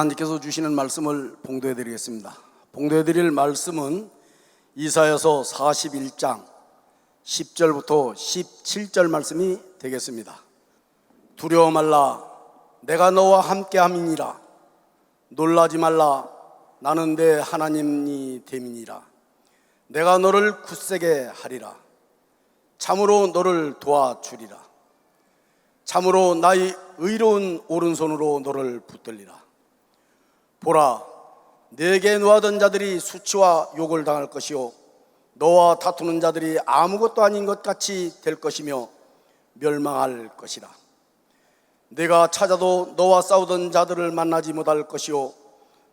하나님께서 주시는 말씀을 봉독해 드리겠습니다. 봉독해 드릴 말씀은 이사야서 41장 10절부터 17절 말씀이 되겠습니다. 두려워 말라, 내가 너와 함께함이니라. 놀라지 말라, 나는 내 하나님이 됨이니라. 내가 너를 굳세게 하리라. 참으로 너를 도와주리라. 참으로 나의 의로운 오른손으로 너를 붙들리라. 보라, 내게 노하던 자들이 수치와 욕을 당할 것이요 너와 다투는 자들이 아무것도 아닌 것 같이 될 것이며 멸망할 것이라. 내가 찾아도 너와 싸우던 자들을 만나지 못할 것이요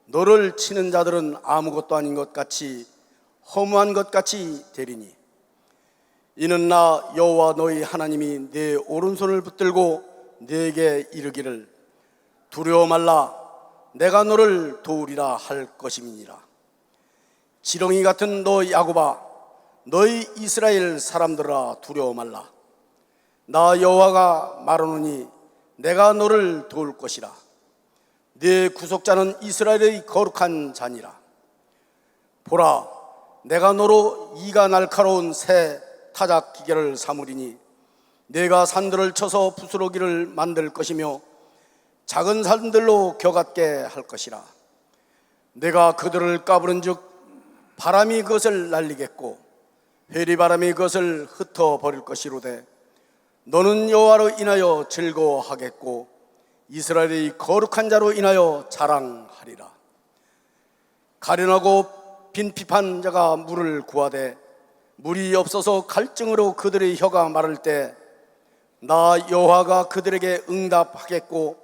너를 치는 자들은 아무것도 아닌 것 같이 허무한 것 같이 되리니, 이는 나 여호와 너희 하나님이 내 오른손을 붙들고 네게 이르기를 두려워 말라, 내가 너를 도우리라 할 것임이니라. 지렁이 같은 너 야곱아, 너희 이스라엘 사람들아, 두려워 말라. 나 여호와가 말하노니 내가 너를 도울 것이라. 네 구속자는 이스라엘의 거룩한 자니라. 보라, 내가 너로 이가 날카로운 새 타작 기계를 삼으리니 내가 산들을 쳐서 부스러기를 만들 것이며 작은 산들로 겨같게 할 것이라. 내가 그들을 까부른즉 바람이 그것을 날리겠고 회리바람이 그것을 흩어버릴 것이로되 너는 여호와로 인하여 즐거워하겠고 이스라엘의 거룩한 자로 인하여 자랑하리라. 가련하고 빈핍한 자가 물을 구하되 물이 없어서 갈증으로 그들의 혀가 마를 때 나 여호와가 그들에게 응답하겠고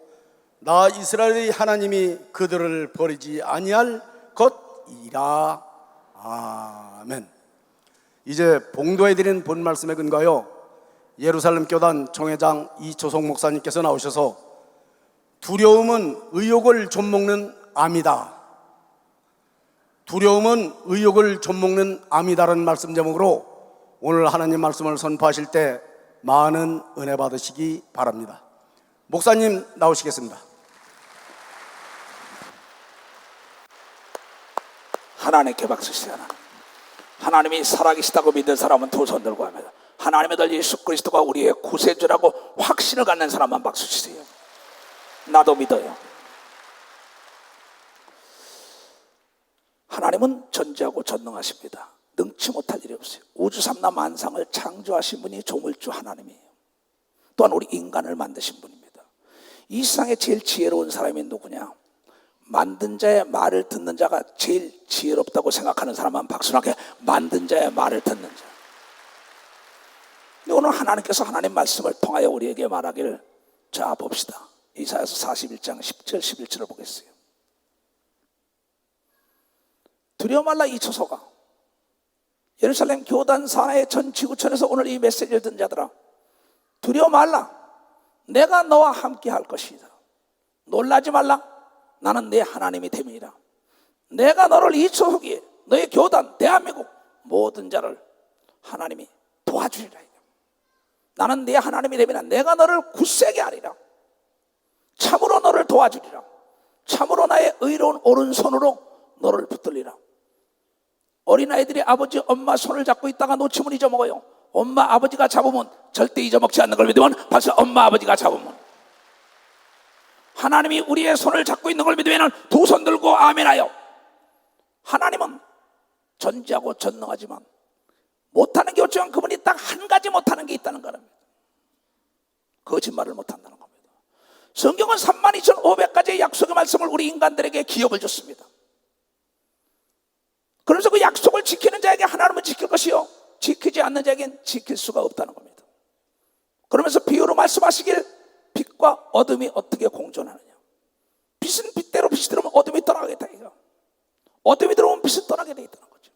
나 이스라엘의 하나님이 그들을 버리지 아니할 것이라. 아멘. 이제 봉독해 드린 본 말씀에 근거하여 예루살렘 교단 총회장 이초성 목사님께서 나오셔서 두려움은 의욕을 좀먹는 암이다, 두려움은 의욕을 좀먹는 암이다라는 말씀 제목으로 오늘 하나님 말씀을 선포하실 때 많은 은혜 받으시기 바랍니다. 목사님 나오시겠습니다. 하나님께 박수 주세요. 하나님이 살아계시다고 믿는 사람은 두 손 들고 합니다. 하나님의 아들 예수 그리스도가 우리의 구세주라고 확신을 갖는 사람만 박수 주세요. 나도 믿어요. 하나님은 전지하고 전능하십니다. 능치 못할 일이 없어요. 우주 삼라 만상을 창조하신 분이 조물주 하나님이에요. 또한 우리 인간을 만드신 분입니다. 이 세상에 제일 지혜로운 사람이 누구냐? 만든 자의 말을 듣는 자가 제일 지혜롭다고 생각하는 사람만 박수하게. 만든 자의 말을 듣는 자. 오늘 하나님께서 하나님 말씀을 통하여 우리에게 말하기를, 자 봅시다. 이사야서 41장 10절 11절을 보겠어요. 두려워 말라 이 초소가. 예루살렘 교단 산하의 전 지구촌에서 오늘 이 메시지를 듣는 자들아, 두려워 말라, 내가 너와 함께 할 것이다. 놀라지 말라, 나는 내 하나님이 됨이라. 내가 너를 이 초소기에 너의 교단 대한민국 모든 자를 하나님이 도와주리라. 나는 네 하나님이 됨이라. 내가 너를 굳세게 하리라. 참으로 너를 도와주리라. 참으로 나의 의로운 오른손으로 너를 붙들리라. 어린아이들이 아버지 엄마 손을 잡고 있다가 놓치면 잊어먹어요. 엄마 아버지가 잡으면 절대 잊어먹지 않는 걸 믿으면 벌써 엄마 아버지가 잡으면, 하나님이 우리의 손을 잡고 있는 걸 믿으면 두 손 들고 아멘하여. 하나님은 전지하고 전능하지만 못하는 게 없지만 그분이 딱 한 가지 못하는 게 있다는 겁니다. 거짓말을 못한다는 겁니다. 성경은 32,500가지의 약속의 말씀을 우리 인간들에게 기업을 줬습니다. 그래서 그 약속을 지키는 자에게 하나님은 지킬 것이요 지키지 않는 자에게는 지킬 수가 없다는 겁니다. 그러면서 비유로 말씀하시길, 빛과 어둠이 어떻게 공존하느냐. 빛은 빛대로 빛이 들어오면 어둠이 떠나가겠다. 이거. 어둠이 들어오면 빛은 떠나게 돼 있다는 거죠.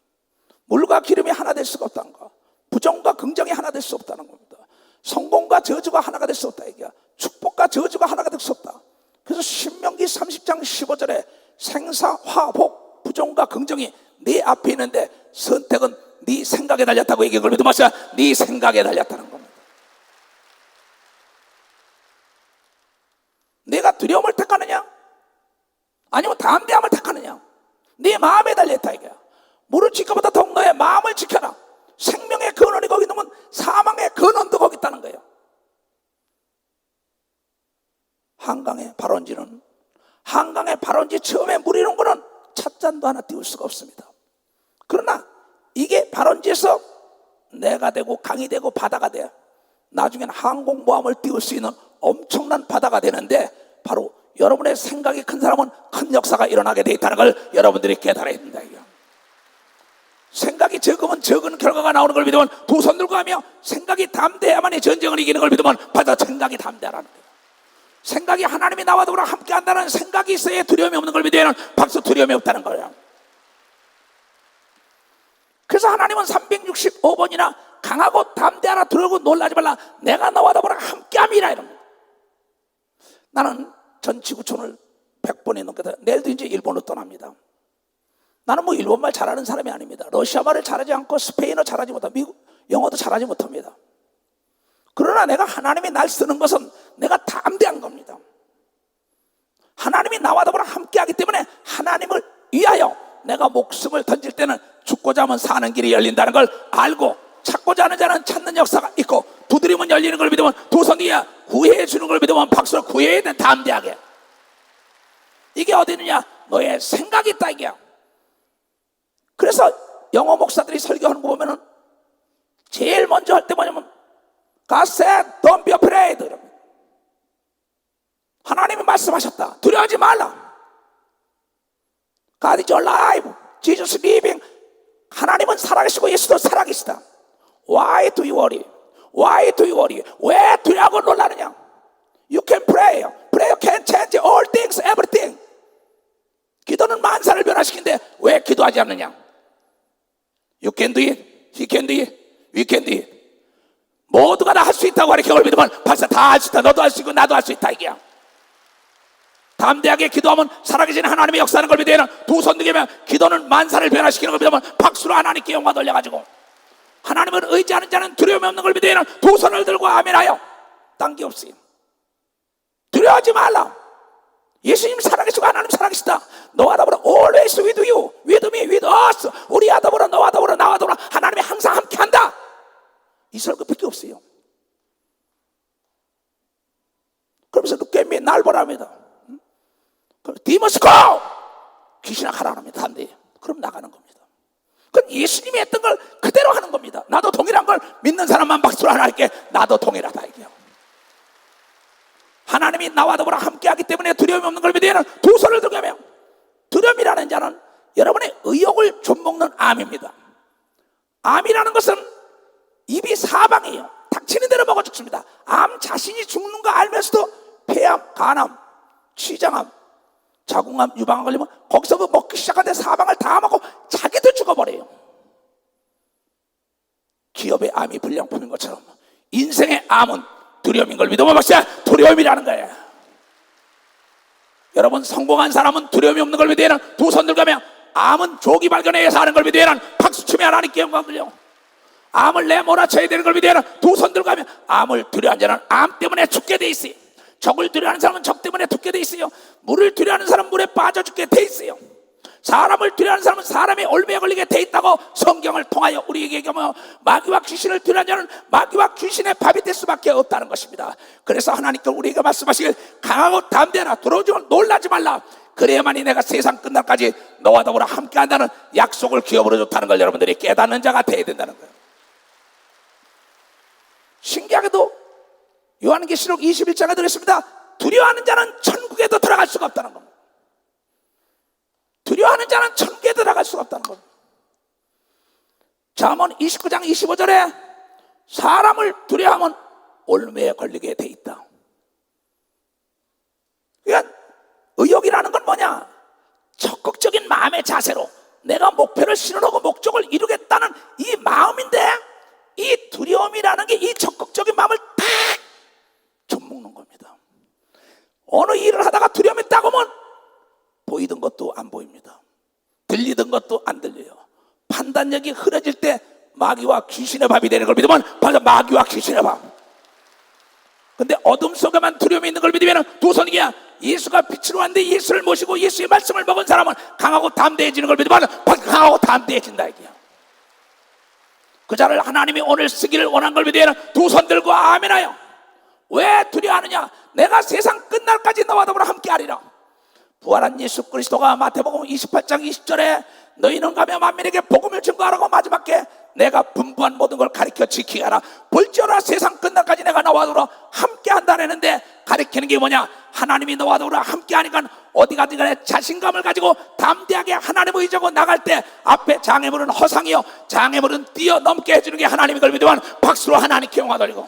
물과 기름이 하나 될 수가 없다는 거. 부정과 긍정이 하나 될 수 없다는 겁니다. 성공과 저주가 하나가 될 수 없다. 이게. 축복과 저주가 하나가 될 수 없다. 그래서 신명기 30장 15절에 생사, 화복, 부정과 긍정이 네 앞에 있는데 선택은 네 생각에 달렸다고 얘기한 걸 믿어 마셔. 네 생각에 달렸다는 겁니다. 내가 두려움을 택하느냐 아니면 담대함을 택하느냐? 네 마음에 달려있다 이거야. 물을 지켜보다 더욱 너의 마음을 지켜라. 생명의 근원이 거기 있는 건 사망의 근원도 거기 있다는 거예요. 한강의 발원지 처음에 물이 이런 거는 찻잔도 하나 띄울 수가 없습니다. 그러나 이게 발원지에서 내가 되고 강이 되고 바다가 돼 나중에는 항공모함을 띄울 수 있는 엄청난 바다가 되는데 바로 여러분의 생각이 큰 사람은 큰 역사가 일어나게 돼 있다는 걸 여러분들이 깨달아야 된다. 생각이 적으면 적은 결과가 나오는 걸 믿으면 두 손 들고 하며 생각이 담대해야만이 전쟁을 이기는 걸 믿으면 바로 생각이 담대하라는 거예요. 생각이 하나님이 나와 더불어 함께 한다는 생각이 있어야 두려움이 없는 걸 믿으면 박수 두려움이 없다는 거예요. 그래서 하나님은 365번이나 강하고 담대하라 두려고 놀라지 말라 내가 너와 더불어 함께함이라 이럽니다. 나는 전 지구촌을 100번이 넘게 내일도 이제 일본으로 떠납니다. 나는 뭐 일본말 잘하는 사람이 아닙니다. 러시아말을 잘하지 않고 스페인어 잘하지 못하고 미국 영어도 잘하지 못합니다. 그러나 내가 하나님이 날 쓰는 것은 내가 담대한 겁니다. 하나님이 나와 더불어 함께하기 때문에 하나님을 위하여 내가 목숨을 던질 때는 죽고자 하면 사는 길이 열린다는 걸 알고 찾고자 하는 자는 찾는 역사가 있고 두드리면 열리는 걸 믿으면 두 손 뒤에 구해해 주는 걸 믿으면 박수를 구해야 돼. 담대하게. 이게 어디 있느냐? 너의 생각이 있다 이게야. 그래서 영어 목사들이 설교하는 거 보면은 제일 먼저 할 때 뭐냐면 God said, don't be afraid. 하나님이 말씀하셨다. 두려워하지 말라. God is alive. Jesus is living. 하나님은 살아계시고 예수도 살아계시다. Why do you worry? Why do you worry? 왜 두려워하고 놀라느냐? You can pray. Prayer can change all things, everything. 기도는 만사를 변화시키는데 왜 기도하지 않느냐? You can do it. He can do it. We can do it. 모두가 다 할 수 있다고 하는 경험을 믿으면 벌써 다 할 수 있다. 너도 할 수 있고 나도 할 수 있다 이게야. 담대하게 기도하면 살아계신 하나님의 역사하는 걸 믿으면 두 손 들면 기도는 만사를 변화시키는 걸 믿으면 박수로 하나님께 영광 돌려가지고 하나님을 의지하는 자는 두려움이 없는 걸 믿으면 두 손을 들고 아멘하여 딴 게 없어요. 두려워하지 말라. 예수님 살아계시고 하나님 살아계시다. 너와 더불어 always with you, with me, with us. 우리와 더불어 너와 더불어 나와 더불어 하나님이 항상 함께한다. 이 설교밖에 없어요. 그러면서 룩겜이 날 보랍니다. 디머스코 귀신아 가라 합니다. 한대. 그럼 나가는 겁니다. 그건 예수님이 했던 걸 그대로 하는 겁니다. 나도 동일한 걸 믿는 사람만 박수를 하나 할게. 나도 동일하다 이게요. 하나님이 나와 더불어 함께하기 때문에 두려움이 없는 걸 믿으면 두 손을 들고 하며 두려움이라는 자는 여러분의 의욕을 좀먹는 암입니다. 암이라는 것은 입이 사방이에요. 닥치는 대로 먹어 죽습니다. 암 자신이 죽는 거 알면서도 폐암, 간암, 췌장암, 자궁암, 유방암 걸리면 거기서 먹기 시작하는데 사방을 다 먹고 자기도 죽어버려요. 기업의 암이 불량품인 것처럼 인생의 암은 두려움인 걸 믿으면 박사 두려움이라는 거예요. 여러분 성공한 사람은 두려움이 없는 걸 믿으면 두 손 들고 하면 암은 조기 발견해서 하는 걸 믿으면 박수치며 하나님께 영광 돌려. 암을 내몰아쳐야 되는 걸 믿으면 두 손 들고 하면 암을 두려워하는 자는 암 때문에 죽게 돼 있어요. 적을 두려워하는 사람은 적 때문에 죽게 돼 있어요. 물을 두려워하는 사람은 물에 빠져 죽게 돼 있어요. 사람을 두려워하는 사람은 사람의 올무에 걸리게 돼 있다고 성경을 통하여 우리에게 얘기하며 마귀와 귀신을 두려워하는 자는 마귀와 귀신의 밥이 될 수밖에 없다는 것입니다. 그래서 하나님께 우리에게 말씀하시길 강하고 담대하라. 두려워지면 놀라지 말라. 그래야만이 내가 세상 끝날까지 너와 더불어 함께한다는 약속을 기업으로 줬다는 걸 여러분들이 깨닫는 자가 되어야 된다는 거예요. 신기하게도 요한계시록 21장에 들었습니다. 두려워하는 자는 천국에도 들어갈 수가 없다는 겁니다. 두려워하는 자는 천국에 들어갈 수가 없다는 겁니다. 잠언 29장 25절에 사람을 두려워하면 올무에 걸리게 돼 있다. 그러니까 의욕이라는 건 뭐냐? 적극적인 마음의 자세로 내가 목표를 실현하고 목적을 이루겠다는 이 마음인데 이 두려움이라는 게 이 적극적인 마음을 탁 좀먹는 겁니다. 어느 일을 하다가 두려움이 딱 오면 보이던 것도 안 보입니다. 들리던 것도 안 들려요. 판단력이 흐려질 때 마귀와 귀신의 밥이 되는 걸 믿으면 바로 마귀와 귀신의 밥. 근데 어둠 속에만 두려움이 있는 걸 믿으면 두 손이야 예수가 빛으로 왔는데 예수를 모시고 예수의 말씀을 먹은 사람은 강하고 담대해지는 걸 믿으면 강하고 담대해진다 이게요. 그 자를 하나님이 오늘 쓰기를 원한 걸 믿으면 두 손 들고 아멘하여. 왜 두려워하느냐? 내가 세상 끝날까지 너와 더불어 함께하리라. 부활한 예수 그리스도가 마태복음 28장 20절에 너희는 가며 만민에게 복음을 증거하라고 마지막에 내가 분부한 모든 걸 가르쳐 지키게 하라. 볼지어라 세상 끝날까지 내가 너와 더불어 함께한다 했는데 가르치는 게 뭐냐? 하나님이 너와 더불어 함께하니까 어디 가든 간에 자신감을 가지고 담대하게 하나님을 의지하고 나갈 때 앞에 장애물은 허상이요 장애물은 뛰어넘게 해주는 게 하나님인 걸 믿으면 박수로 하나님께 영광 돌리고,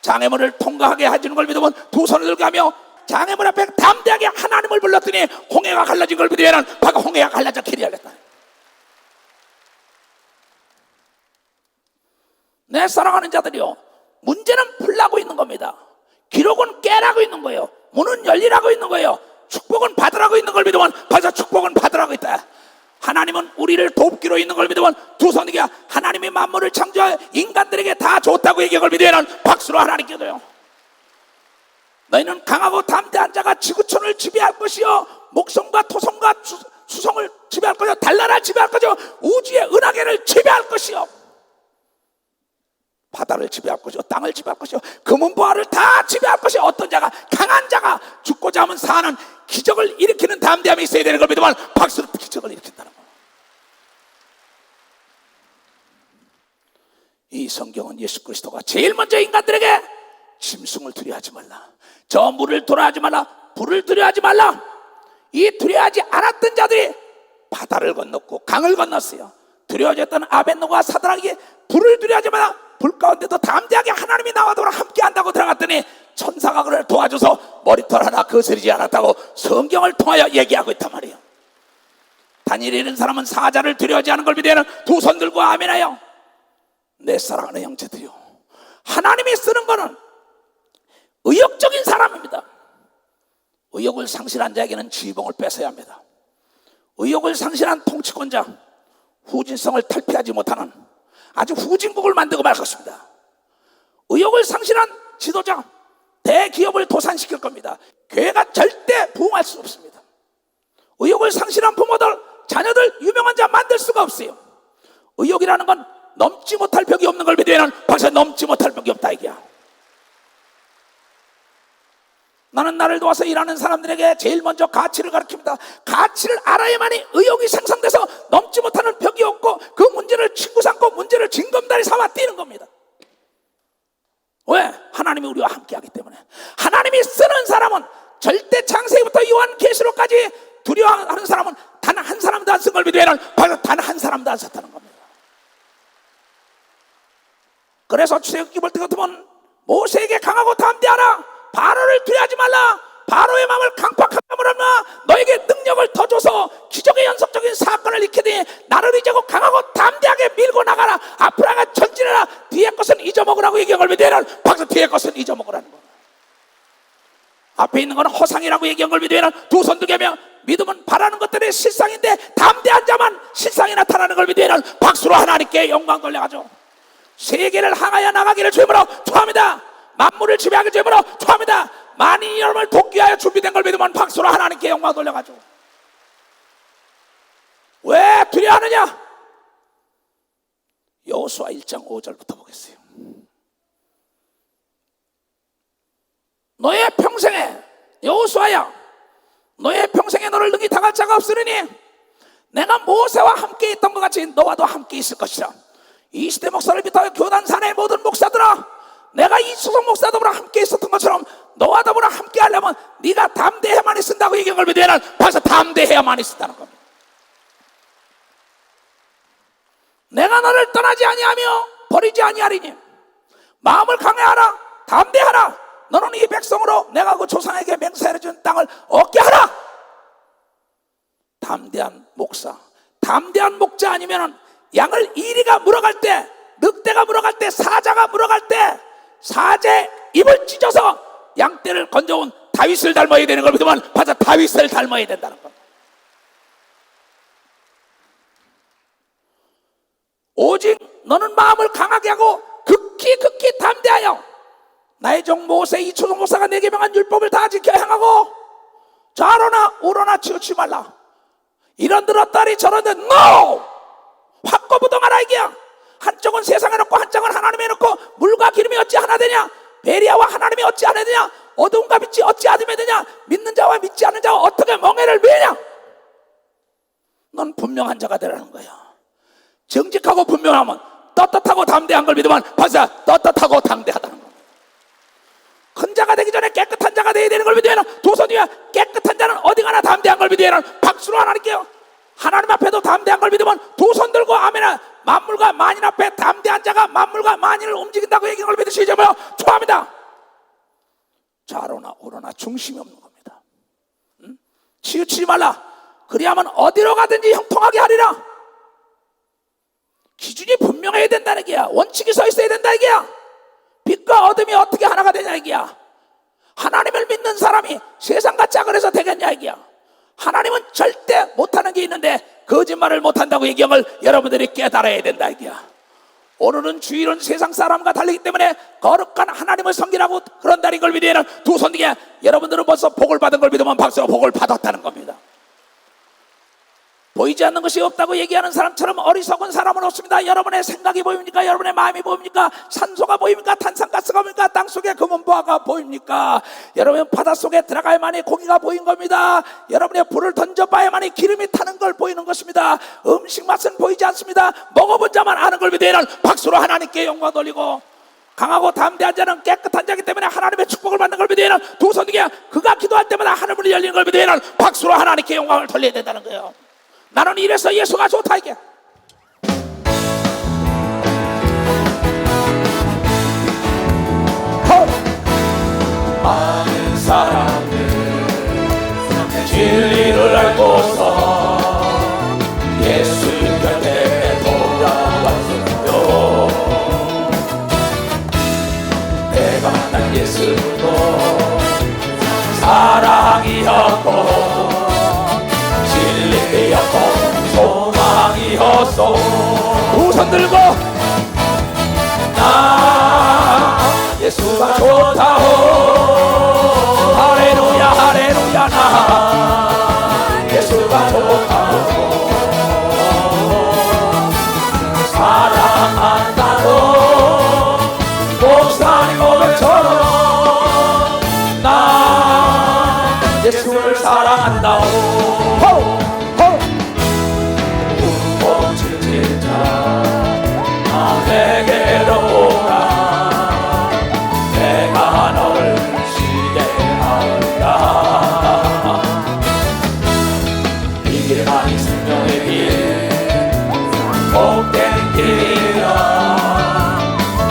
장애물을 통과하게 해주는 걸 믿으면 두 손을 들고 하며 장애물 앞에 담대하게 하나님을 불렀더니 홍해가 갈라진 걸 믿으면 바가 홍해가 갈라져 길이 열렸다. 내 사랑하는 자들이요, 문제는 풀라고 있는 겁니다. 기록은 깨라고 있는 거예요. 문은 열리라고 있는 거예요. 축복은 받으라고 있는 걸 믿으면 벌써 축복은 받으라고 있다. 하나님은 우리를 돕기로 있는 걸 믿으면 두 손에게 하나님이 만물을 창조하여 인간들에게 다 줬다고 얘기한 걸 믿으면 박수로 하나님께 줘요. 너희는 강하고 담대한 자가 지구촌을 지배할 것이요 목성과 토성과 수성을 지배할 것이요 달나라를 지배할 것이요 우주의 은하계를 지배할 것이요 바다를 지배할 것이요 땅을 지배할 것이요 금은보화를 다 지배할 것이요. 어떤 자가 강한 자가 죽고자 하면 사는 기적을 일으키는 담대함이 있어야 되는 걸 믿으면 박수로 기적을 일으킨다는 거예요. 이 성경은 예수 그리스도가 제일 먼저 인간들에게 짐승을 두려워하지 말라, 저 물을 두려워하지 말라, 불을 두려워하지 말라. 이 두려워하지 않았던 자들이 바다를 건넜고 강을 건넜어요. 두려워졌던 아벤노가 사드락이 불을 두려워하지 말라, 불 가운데도 담대하게 하나님이 나와 더불어 함께 한다고 들어갔더니 천사가 그를 도와줘서 머리털 하나 거스르지 않았다고 성경을 통하여 얘기하고 있단 말이에요. 다니엘이라는 사람은 사자를 두려워하지 않은 걸 믿으면 두 손 들고 아멘하여. 내 사랑하는 형제들이요, 하나님이 쓰는 거는 의욕적인 사람입니다. 의욕을 상실한 자에게는 지휘봉을 뺏어야 합니다. 의욕을 상실한 통치권자, 후진성을 탈피하지 못하는 아주 후진국을 만들고 말 것입니다. 의욕을 상실한 지도자, 대기업을 도산시킬 겁니다. 교회가 절대 부흥할 수 없습니다. 의욕을 상실한 부모들, 자녀들 유명한 자 만들 수가 없어요. 의욕이라는 건 넘지 못할 벽이 없는 걸 믿으면 벌써 넘지 못할 벽이 없다 이게야. 나는 나를 도와서 일하는 사람들에게 제일 먼저 가치를 가르칩니다. 가치를 알아야만이 의욕이 생성돼서 넘지 못하는 벽이 없고 그 문제를 친구 삼고 문제를 징검다리 삼아 뛰는 겁니다. 왜? 하나님이 우리와 함께하기 때문에. 하나님이 쓰는 사람은 절대 창세기부터 요한계시록까지 두려워하는 사람은 단 한 사람도 안 쓴 걸 믿으면 바로 단 한 사람도 안 썼다는 겁니다. 그래서 출애굽기 볼 때 같으면 모세에게 강하고 담대하라, 바로를 두려워하지 말라, 바로의 마음을 강팍함으로 너에게 능력을 더 줘서 기적의 연속적인 사건을 일으키니 나를 의지하고 강하고 담대하게 밀고 나가라. 앞으로 나가 전진해라. 뒤에 것은 잊어먹으라고 얘기한 걸 믿으면 박수, 뒤에 것은 잊어먹으라는 거예요. 앞에 있는 것은 허상이라고 얘기한 걸 믿으면 두 손 들게 하며 믿음은 바라는 것들의 실상인데 담대한 자만 실상이 나타나는 걸 믿으면 박수로 하나님께 영광 돌려가죠. 세계를 향하여 나가기를 주님으로 축원합니다. 만물을 지배하기 주님으로 축원합니다. 만인이 여러분을 돕기 위하여 준비된 걸 믿으면 박수로 하나님께 영광 돌려가죠. 왜 두려워하느냐? 여호수아 1장 5절부터 보겠어요. 너의 평생에, 여호수아야, 너의 평생에 너를 능히 당할 자가 없으리니 내가 모세와 함께 있던 것 같이 너와도 함께 있을 것이라. 이 시대 목사를 비롯하여 교단 산의 모든 목사들아, 내가 이수성 목사들과 함께 있었던 것처럼 너와 더불어 함께 하려면 네가 담대해야만 있는다고 얘기한 걸 믿으면 벌써 담대해야만 있었다는 겁니다. 내가 너를 떠나지 아니하며 버리지 아니하리니 마음을 강해하라, 담대하라. 너는 이 백성으로 내가 그 조상에게 맹세해 준 땅을 얻게 하라. 담대한 목사, 담대한 목자 아니면 양을 이리가 물어갈 때, 늑대가 물어갈 때, 사자가 물어갈 때 사제 입을 찢어서 양떼를 건져온 다윗을 닮아야 되는 걸 믿으면 바로 다윗을 닮아야 된다는 겁니다. 오직 너는 마음을 강하게 하고 극히 담대하여 나의 종 모세 이 초동 목사가 내게 명한 율법을 다 지켜 행하고 좌로나 우로나 치우치 말라. 이런 들었다리 저런 데 NO! 확고부동하라 이게야. 한쪽은 세상에 놓고 한쪽은 하나님에 놓고 물과 기름이 어찌 하나 되냐? 베리아와 하나님이 어찌 하나 되냐? 어두움과 빛이 어찌 아둠이 되냐? 믿는 자와 믿지 않는 자와 어떻게 멍해를 매냐? 넌 분명한 자가 되라는 거야. 정직하고 분명하면 떳떳하고 담대한 걸 믿으면 벌써 떳떳하고 담대하다는 거야. 큰 자가 되기 전에 깨끗한 자가 되어야 되는 걸 믿으면 두 손 위에 깨끗한 자는 어디 가나 담대한 걸 믿으면 박수로 하나님께요. 하나님 앞에도 담대한 걸 믿으면 두 손 들고 아멘아. 만물과 만인 앞에 담대한 자가 만물과 만인을 움직인다고 얘기하는 걸 믿으시죠? 좋아합니다. 좌로나 우로나 중심이 없는 겁니다. 치우치지 말라. 그리하면 어디로 가든지 형통하게 하리라. 기준이 분명해야 된다는 얘기야. 원칙이 서 있어야 된다 얘기야. 빛과 어둠이 어떻게 하나가 되냐 얘기야. 하나님을 믿는 사람이 세상과 짝을해서 되겠냐 얘기야. 하나님은 절대 못하는 게 있는데 거짓말을 못한다고 얘기한 걸 여러분들이 깨달아야 된다 얘기야. 오늘은 주일은 세상 사람과 달리기 때문에 거룩한 하나님을 섬기라고 그런다는 걸 믿으면 두 손 뒤에 여러분들은 벌써 복을 받은 걸 믿으면 박수로 복을 받았다는 겁니다. 보이지 않는 것이 없다고 얘기하는 사람처럼 어리석은 사람은 없습니다. 여러분의 생각이 보입니까? 여러분의 마음이 보입니까? 산소가 보입니까? 탄산가스가 보입니까? 땅속에 금은보화가 보입니까? 여러분 바닷속에 들어가야만이 고기가 보인 겁니다. 여러분의 불을 던져봐야만이 기름이 타는 걸 보이는 것입니다. 음식 맛은 보이지 않습니다. 먹어본 자만 아는 걸 믿으면 박수로 하나님께 영광 돌리고, 강하고 담대한 자는 깨끗한 자이기 때문에 하나님의 축복을 받는 걸 믿으면 두 손 뒤에 그가 기도할 때마다 하늘문이 열리는 걸 믿으면 박수로 하나님께 영광을 돌려야 된다는 거예요. 나는 이래서 예수가 좋다 이게. 많은 사람들 진리를 알고서 예수 곁에 돌아왔어요. 내가 만난 예수도 사랑이었고 진리였고 소망이었어. 두 손 들고 나 예수가 좋다오. 할렐루야 할렐루야. 나 예수가 좋다오. 사랑한다고 목사님 고백처럼 나 예수를 사랑한다오. 내게로 오라. 내가 너를 쉬게 하리라. 이 길만이 생명의 길 복된 길이라.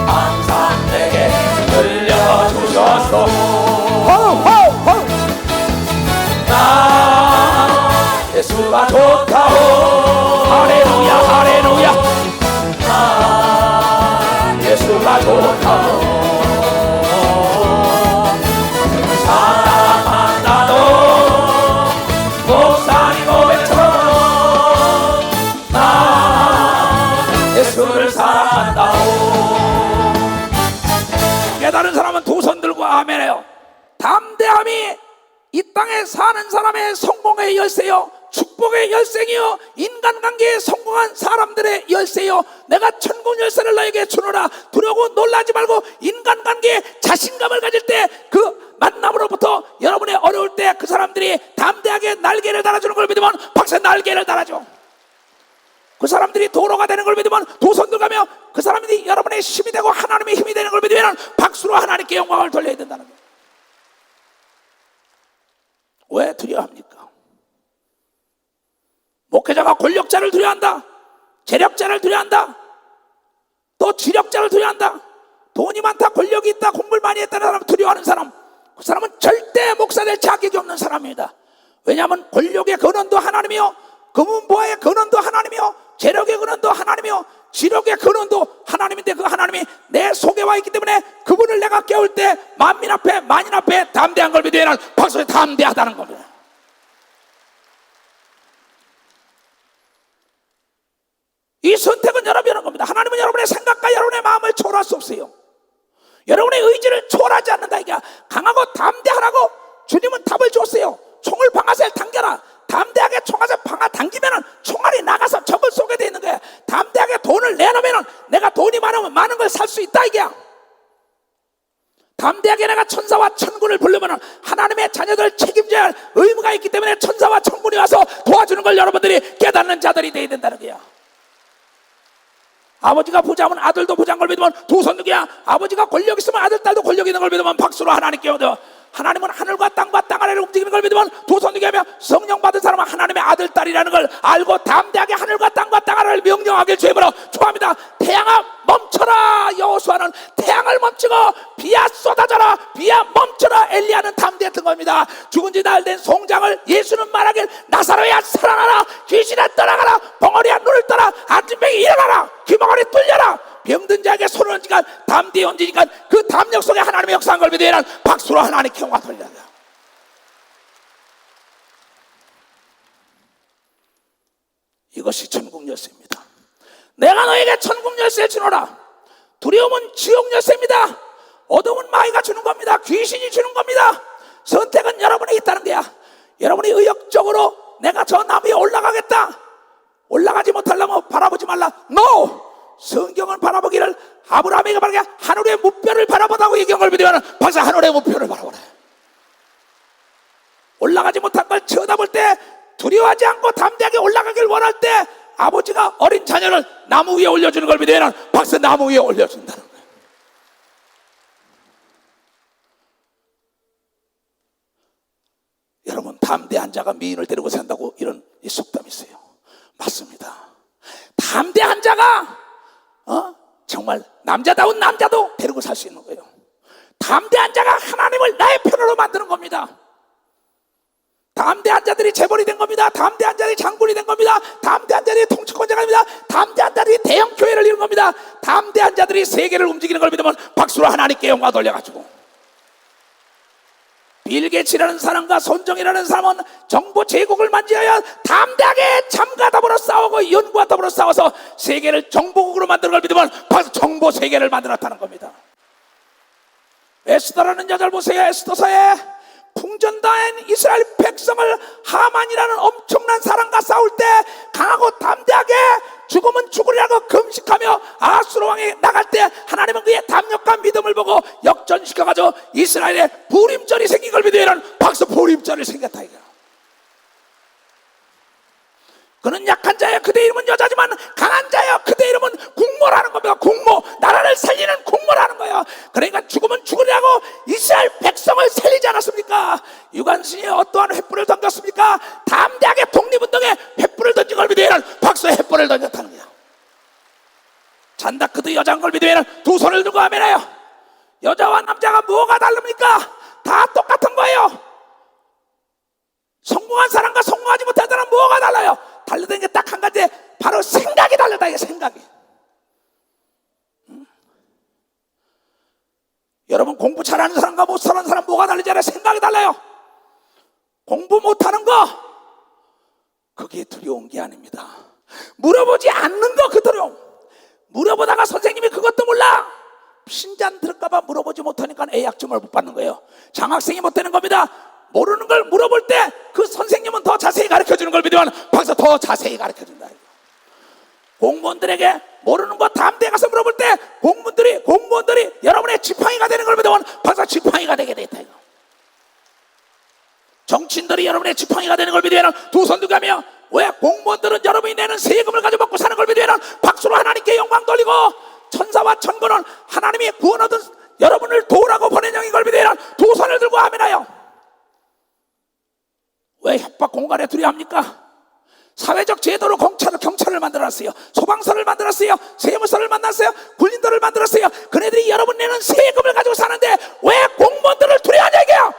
항상 내게 들려주셨소. 나 예수가 좋다오. 할렐루야 할렐루야. 예수가 좋다고 사랑한다도 목사님 고백처럼 나 예수를 사랑한다고. 깨달은 사람은 두 손 들고 아멘해요. 담대함이 이 땅에 사는 사람의 성공의 열쇠요, 축복의 열쇠이요, 인간관계에 성공한 사람들의 열쇠요. 내가 천국 열쇠를 너에게 주노라. 두려워 놀라지 말고 인간관계에 자신감을 가질 때 그 만남으로부터 여러분의 어려울 때 그 사람들이 담대하게 날개를 달아주는 걸 믿으면 박사 날개를 달아줘. 그 사람들이 도로가 되는 걸 믿으면 두 손 들가며 그 사람들이 여러분의 힘이 되고 하나님의 힘이 되는 걸 믿으면 박수로 하나님께 영광을 돌려야 된다는 거예요. 왜 두려워합니까? 목회자가 권력자를 두려워한다. 재력자를 두려워한다. 또 지력자를 두려워한다. 돈이 많다, 권력이 있다, 공부를 많이 했다는 사람, 두려워하는 사람, 그 사람은 절대 목사 될 자격이 없는 사람입니다. 왜냐하면 권력의 근원도 하나님이요, 금은보화의 근원도 하나님이요, 재력의 근원도 하나님이요, 지력의 근원도 하나님인데 그 하나님이 내 속에 와 있기 때문에 그분을 내가 깨울 때 만민 앞에 만인 앞에 담대한 걸 믿으면 박수에 담대하다는 겁니다. 이 선택은 여러분이 하는 겁니다. 하나님은 여러분의 생각과 여러분의 마음을 초월할 수 없어요. 여러분의 의지를 초월하지 않는다. 이게 강하고 담대하라고 주님은 답을 줬어요. 총을 방아쇠를 당겨라. 담대하게 총알을 당기면은 총알이 나가서 적을 쏘게 돼 있는 거야. 담대하게 돈을 내놓으면은 내가 돈이 많으면 많은 걸 살 수 있다 이게야. 담대하게 내가 천사와 천군을 부르면은 하나님의 자녀들 책임져야 할 의무가 있기 때문에 천사와 천군이 와서 도와주는 걸 여러분들이 깨닫는 자들이 돼야 된다는 거야. 아버지가 부자면 아들도 부자인 걸 믿으면 두 손 누기야. 아버지가 권력 있으면 아들 딸도 권력 있는 걸 믿으면 박수로 하나님께 얻어. 하나님은 하늘과 땅과 땅 아래를 움직이는 걸 믿으면 두 손 누기 하며 성령 받은 사람은 하나님의 아들 딸이라는 걸 알고 담대하게 하늘과 땅과 땅 아래를 명령하길 주님으로 축원합니다. 태양아 멈춰라. 여호수아는 태양을 멈추고 비야 쏟아져라. 비야 멈춰라. 엘리야는 담대했던 겁니다. 죽은 지 나흘 된 송장을 예수는 말하길 나사로야 살아나라. 귀신아 떠나가라. 벙어리야 눈을 떠라. 안진병이 일어나라. 귀멍어리 뚫려라. 병든 자에게 손을 얹으니까 담대히 얹으니까 그 담력 속에 하나님의 역사한 걸 믿으면 박수로 하나님께 영광 돌려라. 이것이 천국 열쇠입니다. 내가 너에게 천국 열쇠를 주노라. 두려움은 지옥 열쇠입니다. 어둠은 마귀가 주는 겁니다. 귀신이 주는 겁니다. 선택은 여러분에 있다는 거야. 여러분이 의욕적으로 내가 저 나무 위에 올라가겠다. 올라가지 못하려면 바라보지 말라. No! 성경은 바라보기를 아브라함에게 말하게 하늘의 무뼈를 바라보다고 얘기한 믿으면 벌써 하늘의 무뼈를 바라보래. 올라가지 못한 걸 쳐다볼 때 두려워하지 않고 담대하게 올라가길 원할 때 아버지가 어린 자녀를 나무 위에 올려주는 걸 믿으면 벌써 나무 위에 올려준다는 거예요. 여러분, 담대한 자가 미인을 데리고 산다고 이런 이 속담이 있어요. 맞습니다. 담대한 자가 정말 남자다운 남자도 데리고 살 수 있는 거예요. 담대한 자가 하나님을 나의 편으로 만드는 겁니다. 담대한 자들이 재벌이 된 겁니다. 담대한 자들이 장군이 된 겁니다. 담대한 자들이 통치권자가 됩니다. 담대한 자들이 대형 교회를 이룬 겁니다. 담대한 자들이 세계를 움직이는 걸 믿으면 박수로 하나님께 영광 돌려가지고, 빌 게이츠라는 사람과 손정이라는 사람은 정보 제국을 만지어야 담대하게 잠과 더불어 싸우고 연구와 더불어 싸워서 세계를 정보국으로 만드는 걸 믿으면 바로 정보 세계를 만들었다는 겁니다. 에스더라는 여자를 보세요. 에스더서에 풍전당한 이스라엘 백성을 하만이라는 엄청난 사람과 싸울 때 강하고 담대하게 죽으면 죽으리라고 금식하며 아수르 왕이 나갈 때 하나님은 그의 담력과 믿음을 보고 역전시켜가지고 이스라엘에 부림절이 생긴 걸 믿으면 박수 부림절이 생겼다 이거. 그는 약한 자예요. 그대 이름은 여자지만 강한 자예요. 그대 이름은 국모라는 겁니다. 국모, 나라를 살리는 국모라는 거예요. 그러니까 죽으면 죽으려고 이스라엘 백성을 살리지 않았습니까? 유관순이 어떠한 횃불을 던졌습니까? 담대하게 독립운동에 횃불을 던진 걸 믿으면 박수에 횃불을 던졌다는 거예요. 잔다크도 여자인 걸 믿으면 두 손을 들고 아멘해요. 여자와 남자가 뭐가 다릅니까? 다 똑같은 거예요. 성공한 사람과 성공하지 못한 사람 뭐가 달라요? 달라진 게 딱 한 가지, 바로 생각이 달라다. 이게 생각이. 여러분, 공부 잘하는 사람과 못하는 사람 뭐가 다르지 않아요? 생각이 달라요. 공부 못하는 거, 그게 두려운 게 아닙니다. 물어보지 않는 거, 그 두려움. 물어보다가 선생님이 그것도 몰라, 신잔 들을까봐 물어보지 못하니까 A학점을 못 받는 거예요. 장학생이 못 되는 겁니다. 모르는 걸 물어볼 때 그 선생님은 더 자세히 가르쳐주는 걸 믿으면 박사 더 자세히 가르쳐준다. 공무원들에게 모르는 거 담대에 가서 물어볼 때 공무원들이 여러분의 지팡이가 되는 걸 믿으면 박사 지팡이가 되게 돼 있다. 정치인들이 여러분의 지팡이가 되는 걸 믿으면 두 손 들고 하며, 왜 공무원들은 여러분이 내는 세금을 가지고 먹고 사는 걸 믿으면 박수로 하나님께 영광 돌리고, 천사와 천군은 하나님이 구원 얻은 여러분을 도우라고 보낸 영인 걸 믿으면 두 손을 들고 아멘하여. 왜 협박 공간에 두려워합니까? 사회적 제도로 경찰을 만들었어요. 소방서를 만들었어요. 세무서를 만들었어요. 군인들을 만들었어요. 그네들이 여러분 내는 세금을 가지고 사는데 왜 공무원들을 두려워하냐 이게요.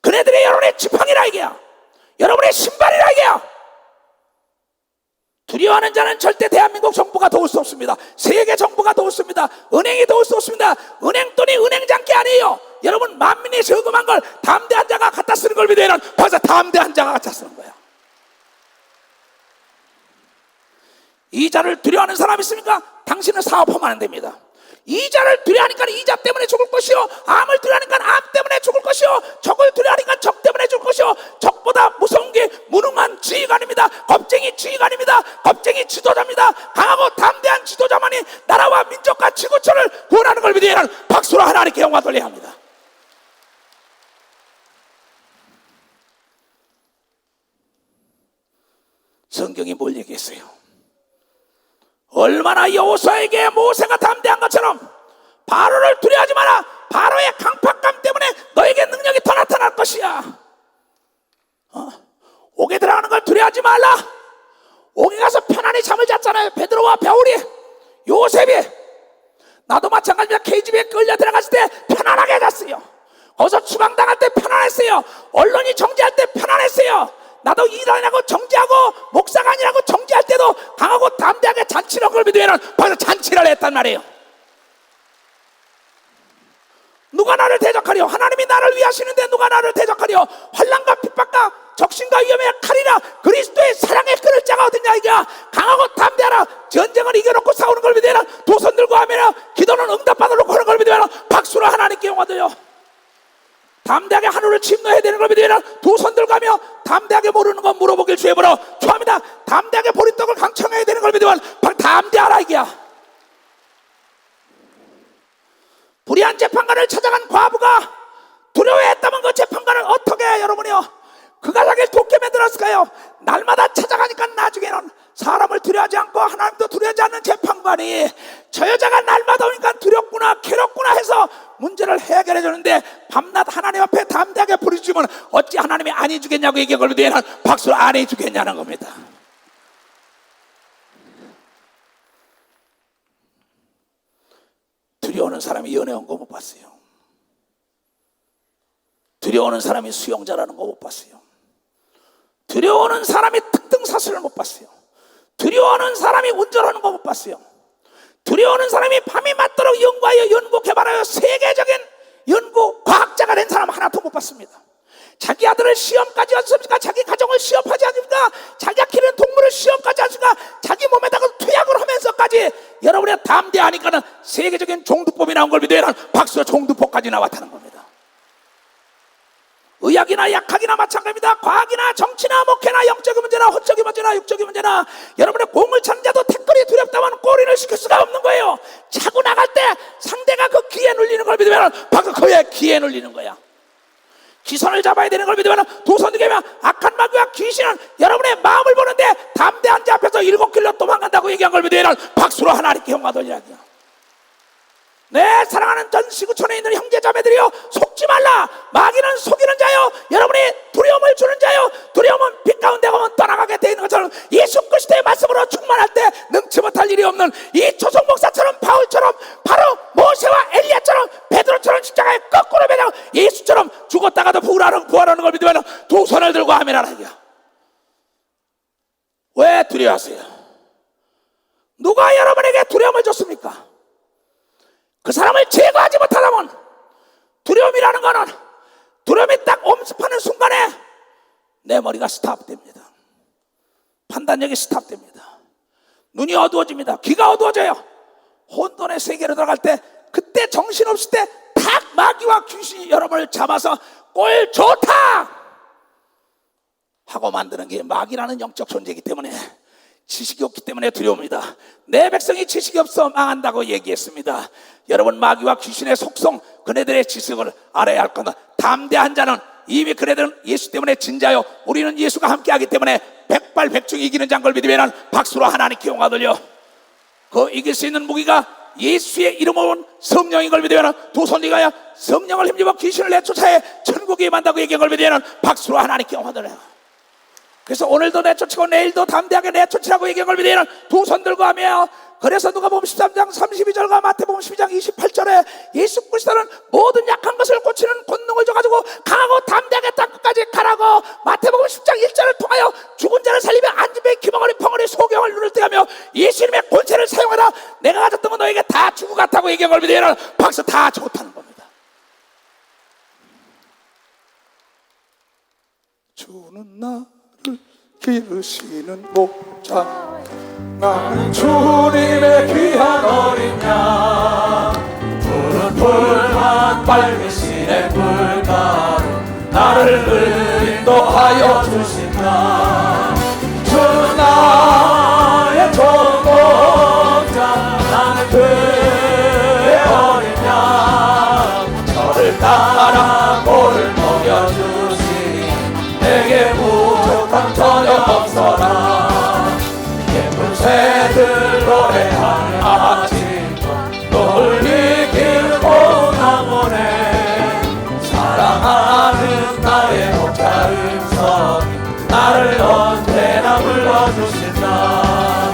그네들이 여러분의 지팡이라 이게요. 여러분의 신발이라 이게요. 두려워하는 자는 절대 대한민국 정부가 도울 수 없습니다. 세계 정부가 도울 수 없습니다. 은행이 도울 수 없습니다. 은행돈이 은행장기 아니에요. 여러분, 만민이 저금한 걸 담대한 자가 갖다 쓰는 걸 믿으면 벌써 담대한 자가 갖다 쓰는 거야. 이자를 두려워하는 사람 있습니까? 당신은 사업하면 안 됩니다. 이자를 두려하니까 이자 때문에 죽을 것이요, 암을 두려하니까 암 때문에 죽을 것이요, 적을 두려하니까 적 때문에 죽을 것이요, 적보다 무서운 게 무능한 지휘관입니다. 겁쟁이 지휘관입니다. 겁쟁이 지도자입니다. 강하고 담대한 지도자만이 나라와 민족과 지구촌을 구원하는 걸 믿어야 하는 박수로 하나님께 영광 돌려야 합니다. 성경이 뭘 얘기했어요? 얼마나 여호수아에게 모세가 담대한 것처럼 바로를 두려워하지 마라. 바로의 강팍감 때문에 너에게 능력이 더 나타날 것이야. 옥에 들어가는 걸 두려워하지 말라. 옥에 가서 편안히 잠을 잤잖아요. 베드로와 바울이, 요셉이. 나도 마찬가지입니다. KGB에 끌려 들어갔을 때 편안하게 잤어요. 거기서 추방당할 때 편안했어요. 언론이 정지할 때 편안했어요. 나도 일하냐고 정지하고 목사가 아니라고 정지할 때도 강하고 담대하게 잔치를 걸 믿으면 바로 잔치를 했단 말이에요. 누가 나를 대적하려? 하나님이 나를 위하시는데 누가 나를 대적하려? 환난과 핍박과 적신과 위험의 칼이라 그리스도의 사랑의 끈을 자가 어딨냐. 이게 강하고 담대하라. 전쟁을 이겨놓고 싸우는 걸 믿으면 두 손 들고 하면 기도는 응답받으려고 하는 걸 믿으면 박수로 하나님께 영화드려. 담대하게 하늘을 침노해야 되는 걸 믿으면 두 손 들고 하며 담대하게 모르는 건 물어보길 주의 보러 좋아합니다. 담대하게 보리떡을 강청해야 되는 걸 믿으면 담대하라 이게야. 불의한 재판관을 찾아간 과부가 두려워했다면 그 재판관을 어떻게 여러분이요, 그가 자기를 돕게 만들었을까요? 날마다 찾아가니까 나중에는 사람을 두려워하지 않고 하나님도 두려워하지 않는 재판관이 저 여자가 날마다 오니까 두렵구나 괴롭구나 해서 문제를 해결해 주는데 밤낮 하나님 앞에 담대하게 부르짖으면 어찌 하나님이 안 해주겠냐고 얘기한 걸 믿으면 박수로 안 해주겠냐는 겁니다. 두려워하는 사람이 연애 온 거 못 봤어요. 두려워하는 사람이 수영자라는 거 못 봤어요. 두려워하는 사람이 특등사슬을 못 봤어요. 두려워하는 사람이 운전하는 거 못 봤어요. 두려워하는 사람이 밤이 맞도록 연구하여 연구 개발하여 세계적인 연구 과학자가 된 사람 하나도 못 봤습니다. 자기 아들을 시험까지 하십니까? 자기 가정을 시험하지 않습니까? 자기가 기르는 동물을 시험까지 하십니까? 자기 몸에다가 투약을 하면서까지 여러분이 담대하니까는 세계적인 종두법이 나온 걸 믿어야 하는 박수로 종두법까지 나왔다는 겁니다. 의학이나 약학이나 마찬가지입니다. 과학이나 정치나 목회나 영적인 문제나 혼적인 문제나 육적인 문제나 여러분의 공을 찾는 자도 태클이 두렵다면 꼬리를 시킬 수가 없는 거예요. 차고 나갈 때 상대가 그 귀에 눌리는 걸 믿으면 바로 그의 귀에 눌리는 거야. 기선을 잡아야 되는 걸 믿으면 두 손 들게 하면 악한 마귀와 귀신은 여러분의 마음을 보는데 담대한 자 앞에서 7길로 도망간다고 얘기한 걸 믿으면 박수로 하나님께 영광 돌리라고요. 네, 사랑하는 전 지구촌에 있는 형제자매들이여, 속지 말라. 마귀는 속이는 자요, 여러분이 두려움을 주는 자요, 두려움은 빛 가운데 가면 떠나가게 되어 있는 것처럼 예수 그리스도의 말씀으로 충만할 때 능치 못할 일이 없는 이 조성 목사처럼 바울처럼 바로 모세와 엘리야처럼 베드로처럼 십자가에 거꾸로 매라고 예수처럼 죽었다가도 부활하는 걸 믿으면 두 손을 들고 아멘하라 이거야. 왜 두려워하세요? 누가 여러분에게 두려움을 줬습니까? 그 사람을 제거하지 못하다면 두려움이라는 거는 두려움이 딱 엄습하는 순간에 내 머리가 스탑됩니다. 판단력이 스탑됩니다. 눈이 어두워집니다. 귀가 어두워져요. 혼돈의 세계로 들어갈 때 그때 정신없을 때 탁 마귀와 귀신이 여러분을 잡아서 꼴 좋다 하고 만드는 게 마귀라는 영적 존재이기 때문에 지식이 없기 때문에 두려웁니다. 내 백성이 지식이 없어 망한다고 얘기했습니다. 여러분, 마귀와 귀신의 속성, 그네들의 지식을 알아야 할 거다. 담대한 자는 이미 그네들은 예수 때문에 진자요, 우리는 예수가 함께하기 때문에 백발백중 이기는 자인 걸 믿으면 박수로 하나님께 영광 돌려. 그 이길 수 있는 무기가 예수의 이름으로 온 성령인 걸 믿으면 두 손 들어야 성령을 힘입어 귀신을 내쫓아야 천국에 임한다고 얘기한 걸 믿으면 박수로 하나님께 영광 돌려. 그래서 오늘도 내쫓고 내일도 담대하게 내쫓으라고 얘기한 걸 믿으면 두 손 들고 하며, 그래서 누가복음 13장 32절과 마태복음 12장 28절에 예수 그리스도는 모든 약한 것을 고치는 권능을 줘가지고 강하고 담대하게 땅끝까지 가라고 마태복음 10장 1절을 통하여 죽은 자를 살리며 앉은 배 기멍을 펑어리 소경을 눈을 뜨가며 예수님의 권세를 사용하라. 내가 가졌던 건 너에게 다 주고 갔다고 얘기한 걸 믿으면 박수 다 좋다는 겁니다. 주는 나를 기르시는 목자, 나는 주님의 귀한 어린 양. 빨리 시내 물가로 나를 인도하여 주신다. 주는 나의 좋은 목자, 나는 그의 어린 양. 저를 따라 꼴을 먹여주시니 내게 부족함 전혀 없어라. 예쁜 새들 노래하는 아침과 널리 기쁘나 보네. 사랑하는 나의 목자 음성이 나를 언제나 불러주신다.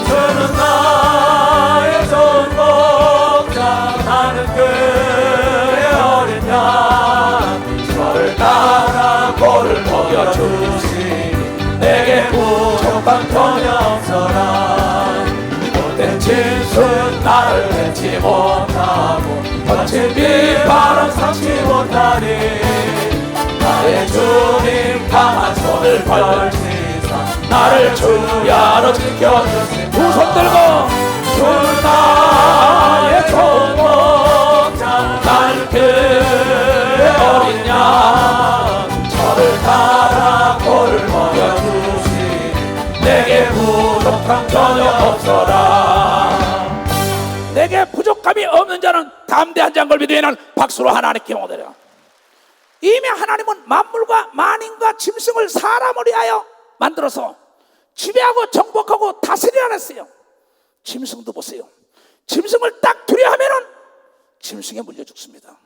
주는 나의 좋은 목자, 나는 그의 어린 양. 저를 따라 꼴을 먹여주시니 내게 부족함 전혀 없어라. 못된 짓은 나를 맺지 못하고 거친 비바람 삼지 못하니 나의 주님 강한 손을 펼치사 나를 주야로 지켜주신 두 손 들고 주는 나의 좋은 목자, 나는 그의 어린 양. 저를 따라 꼴을 먹여주시니 내게 부족함 전혀 없어라. 내게 부족함이 없는 자는 담대한 자인 걸 믿으면 박수로 하나님께 모드려. 이미 하나님은 만물과 만인과 짐승을 사람을 위하여 만들어서 지배하고 정복하고 다스리라 했어요. 짐승도 보세요. 짐승을 딱 두려워하면은 짐승에 물려 죽습니다.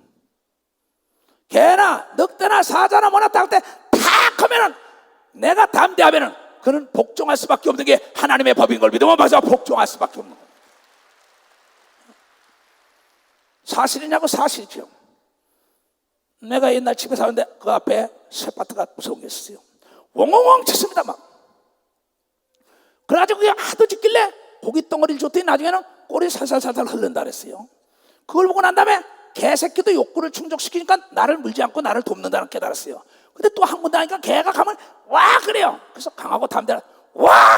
개나 늑대나 사자나 뭐나 딱 때 탁 하면은 내가 담대하면은 그는 복종할 수밖에 없는 게 하나님의 법인 걸 믿으면 맞아, 복종할 수밖에 없는 거예요. 사실이냐고? 사실이죠. 내가 옛날 집에 사는데 그 앞에 쇠바트가 무서운 게 있었어요. 웡웡웡 쳤습니다 막. 그래가지고 그게 하도 짖길래 고기 덩어리를 줬더니 나중에는 꼬리 살살살살 흐른다 그랬어요. 그걸 보고 난 다음에 개새끼도 욕구를 충족시키니까 나를 물지 않고 나를 돕는다는 깨달았어요. 근데 또 한 군데 하니까 개가 가면 와 그래요. 그래서 강하고 담대한 와.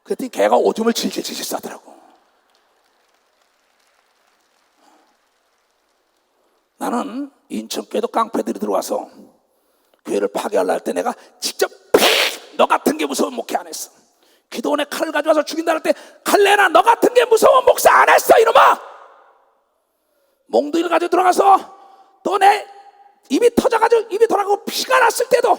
그랬더니 개가 오줌을 질질 싸더라고. 나는 인천교회도 깡패들이 들어와서 교회를 파괴하려 할 때 내가 직접 너 같은 게 무서운 목회 안 했어. 기도원에 칼을 가져와서 죽인다 할 때 칼내나 너 같은 게 무서운 목사 안 했어 이놈아. 몽둥이를 가지고 들어가서 또 내 입이 터져가지고 입이 돌아가고 피가 났을 때도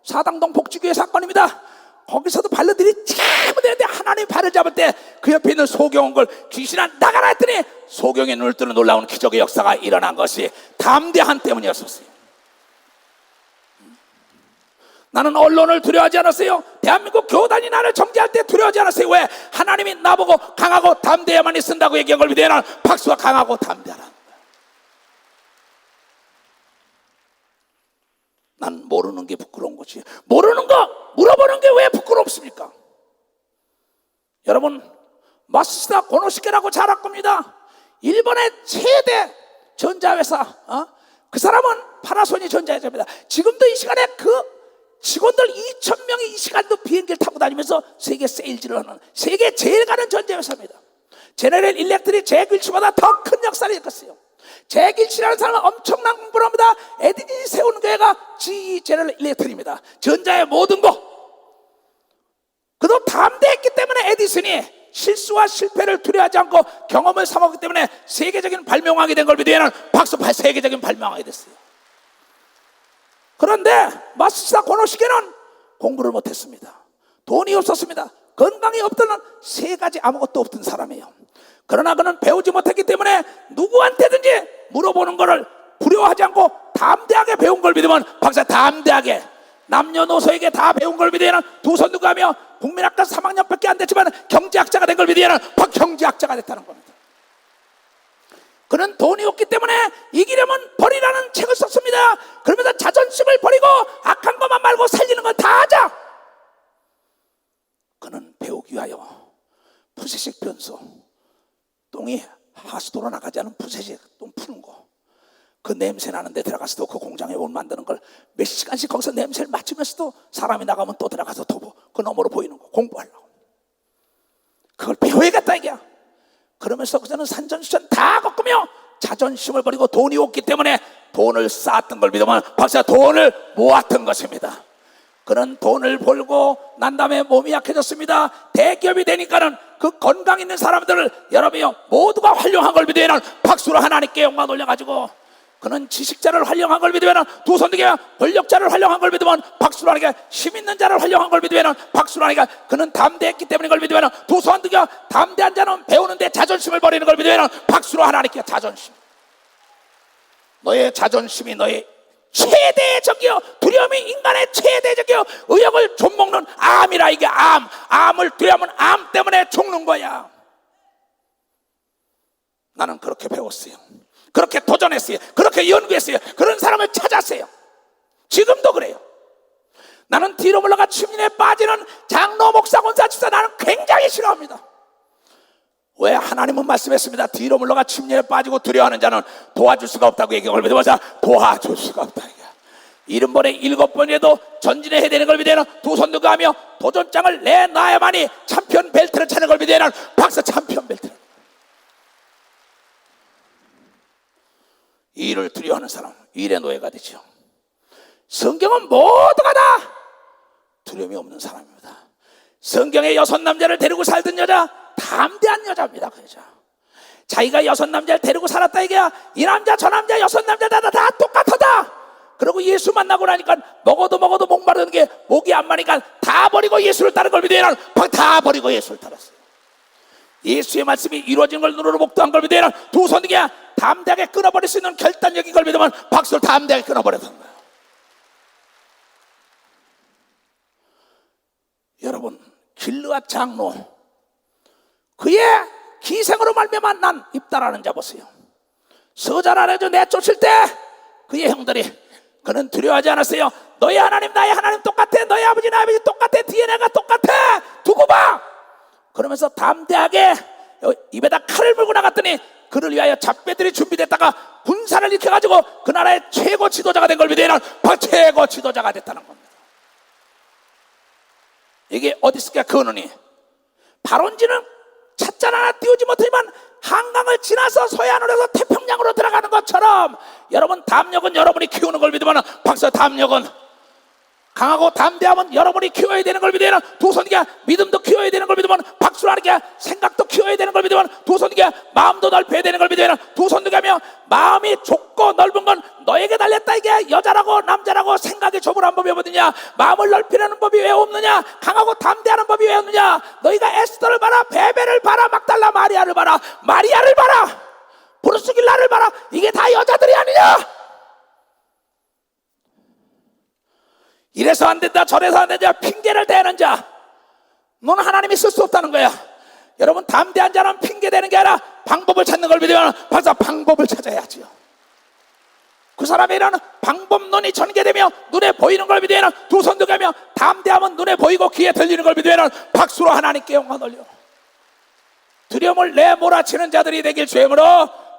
사당동 복지교회 사건입니다. 거기서도 발로들이 참으 되는데 하나님 발을 잡을 때 그 옆에 있는 소경은 걸 귀신아 나가라 했더니 소경의 눈을 뜨는 놀라운 기적의 역사가 일어난 것이 담대한 때문이었었어요. 나는 언론을 두려워하지 않았어요. 대한민국 교단이 나를 정죄할 때 두려워하지 않았어요. 왜? 하나님이 나보고 강하고 담대해야만이 쓴다고 얘기한 걸 믿어야 나는 박수와 강하고 담대하라. 난 모르는 게 부끄러운 거지. 모르는 거 물어보는 게 왜 부끄럽습니까? 여러분, 마쓰다 고노시케라고 잘 알 겁니다. 일본의 최대 전자회사, 그 사람은 파나소닉 전자회사입니다. 지금도 이 시간에 그 직원들 2,000명이 이 시간도 비행기를 타고 다니면서 세계 세일즈를 하는 세계 제일 가는 전자회사입니다. 제너럴 일렉트릭 제길치보다 더 큰 역사를 일으켰어요. 제길치라는 사람은 엄청난 공부를 합니다. 에디슨이 세운 교회가 GE 제너럴 일렉트릭입니다. 전자의 모든 것. 그도 담대했기 때문에 에디슨이 실수와 실패를 두려워하지 않고 경험을 삼았기 때문에 세계적인 발명왕이 된 걸 믿으면 박수 세계적인 발명왕이 됐어요. 그런데 마쓰다 고노시케는 공부를 못했습니다. 돈이 없었습니다. 건강이 없던 세 가지 아무것도 없던 사람이에요. 그러나 그는 배우지 못했기 때문에 누구한테든지 물어보는 것을 두려워하지 않고 담대하게 배운 걸 믿으면 박사 담대하게 남녀노소에게 다 배운 걸 믿으면 두 손 들고 하며 국민학과 3학년밖에 안 됐지만 경제학자가 된 걸 믿으면 경제학자가 됐다는 겁니다. 그는 돈이 없기 때문에 이기려면 버리라는 책을 썼습니다. 그러면서 자존심을 버리고 악한 것만 말고 살리는 걸 다 하자. 그는 배우기 위하여 푸세식 변소, 똥이 하수도로 나가지 않은 푸세식 똥 푸는 거, 그 냄새 나는 데 들어가서도 그 공장에 옷 만드는 걸 몇 시간씩 거기서 냄새를 맡으면서도 사람이 나가면 또 들어가서 도보 그 너머로 보이는 거 공부하려고. 그걸 배워야겠다 이게야. 그러면서 그저는 산전수전 다 겪으며 자존심을 버리고 돈이 없기 때문에 돈을 쌓았던 걸 믿으면 박사 돈을 모았던 것입니다. 그는 돈을 벌고 난 다음에 몸이 약해졌습니다. 대기업이 되니까는 그 건강 있는 사람들을 여러분이 모두가 활용한 걸 믿으면 박수로 하나님께 영광 올려가지고, 그는 지식자를 활용한 걸 믿으면 두 손 들게, 권력자를 활용한 걸 믿으면 박수로 하니까, 힘 있는 자를 활용한 걸 믿으면 박수로 하니까, 그는 담대했기 때문에 걸 믿으면 두 손 들게, 담대한 자는 배우는데 자존심을 버리는 걸 믿으면 박수로 하나님께 자존심. 너의 자존심이 너의 최대의 적이요, 두려움이 인간의 최대의 적이요, 의욕을 좀먹는 암이라. 이게 암을 두려우면 암 때문에 죽는 거야. 나는 그렇게 배웠어요. 그렇게 도전했어요. 그렇게 연구했어요. 그런 사람을 찾았어요. 지금도 그래요. 나는 뒤로 물러가 침륜에 빠지는 장로, 목사, 권사, 집사 나는 굉장히 싫어합니다. 왜? 하나님은 말씀했습니다. 뒤로 물러가 침륜에 빠지고 두려워하는 자는 도와줄 수가 없다고 얘기한 걸 믿어보자. 도와줄 수가 없다. 일흔번에 7번에도 전진해야 되는 걸 믿어야 두 손 들고 하며 도전장을 내놔야만이 챔피언 벨트를 차는 걸 믿어야 박사 챔피언 벨트. 일을 두려워하는 사람, 일의 노예가 되죠. 성경은 모두가 다 두려움이 없는 사람입니다. 성경에 6남자를 데리고 살던 여자, 담대한 여자입니다. 그 여자 자기가 6남자를 데리고 살았다 이게야. 이 남자 저 남자 6남자 다 똑같았다. 그리고 예수 만나고 나니까 먹어도 목마르는 게 목이 안 마니까 다 버리고 예수를 따른 걸 믿어야 다 버리고 예수를 따랐어요. 예수의 말씀이 이루어진 걸 눈으로 목도한 걸 믿어야 두 손 들게 담대하게 끊어버릴 수 있는 결단력인 걸 믿으면 박수를 담대하게 끊어버렸던 거예요. 여러분, 길르앗 장로, 그의 기생으로 말미암아 난 입다라는 자 보세요. 서잘 안에서 내쫓을 때 그의 형들이, 그는 두려워하지 않았어요. 너희 하나님 나의 하나님 똑같아. 너희 아버지 나의 아버지 똑같아. DNA가 똑같아. 두고 봐. 그러면서 담대하게 입에다 칼을 물고 나갔더니 그를 위하여 잡배들이 준비됐다가 군사를 일으켜가지고 그 나라의 최고 지도자가 된 걸 믿으면 최고 지도자가 됐다는 겁니다. 이게 어디 있을까? 그 언론이 발원지는 찻잔 하나 띄우지 못하지만 한강을 지나서 서해안으로 해서 태평양으로 들어가는 것처럼 여러분 담력은 여러분이 키우는 걸 믿으면 박사 담력은 강하고 담대하면 여러분이 키워야 되는 걸 믿으면 두 손이게 믿음도 키워야 되는 걸 믿으면 박수를 하니까 생각도 키워야 되는 걸 믿으면 두 손이게 마음도 넓혀야 되는 걸 믿으면 두 손이게 하며 마음이 좁고 넓은 건 너에게 달렸다. 이게 여자라고 남자라고 생각이 좁으란 법이 없느냐? 마음을 넓히려는 법이 왜 없느냐? 강하고 담대하는 법이 왜 없느냐? 너희가 에스더를 봐라, 베베를 봐라, 막달라 마리아를 봐라, 브루스길라를 봐라. 이게 다 여자들이 아니냐? 이래서 안 된다 저래서 안 된다 핑계를 대는 자, 너는 하나님이 쓸 수 없다는 거야. 여러분, 담대한 자는 핑계 대는 게 아니라 방법을 찾는 걸 믿으면 벌써 방법을 찾아야지요. 그 사람의 일하는 방법론이 전개되며 눈에 보이는 걸 믿으면 두 손 들고 하며 담대하면 눈에 보이고 귀에 들리는 걸 믿으면 박수로 하나님께 영광 돌려 두려움을 내몰아치는 자들이 되길 주임으로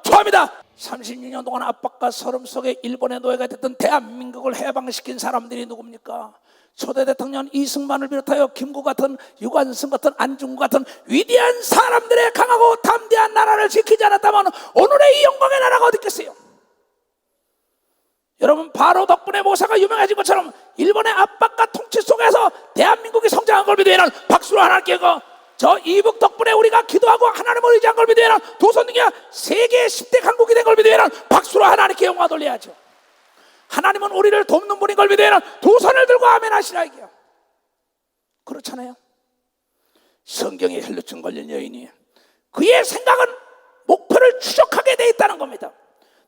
축원합니다. 36년 동안 압박과 서름 속에 일본의 노예가 됐던 대한민국을 해방시킨 사람들이 누굽니까? 초대 대통령 이승만을 비롯하여 김구 같은, 유관순 같은, 안중구 같은 위대한 사람들의 강하고 담대한 나라를 지키지 않았다면 오늘의 이 영광의 나라가 어디 있겠어요? 여러분, 바로 덕분에 모사가 유명해진 것처럼 일본의 압박과 통치 속에서 대한민국이 성장한 걸 믿으면 박수로 하나님께 저 이북 덕분에 우리가 기도하고 하나님을 의지한 걸 믿으면 두 손 등에 세계 10대 강국이 된 걸 믿으면 박수로 하나님께 영광 돌려야죠. 하나님은 우리를 돕는 분인 걸 믿으면 두 손을 들고 아멘 하시라 이게요. 그렇잖아요. 성경에 혈루증 걸린 여인이 그의 생각은 목표를 추적하게 돼 있다는 겁니다.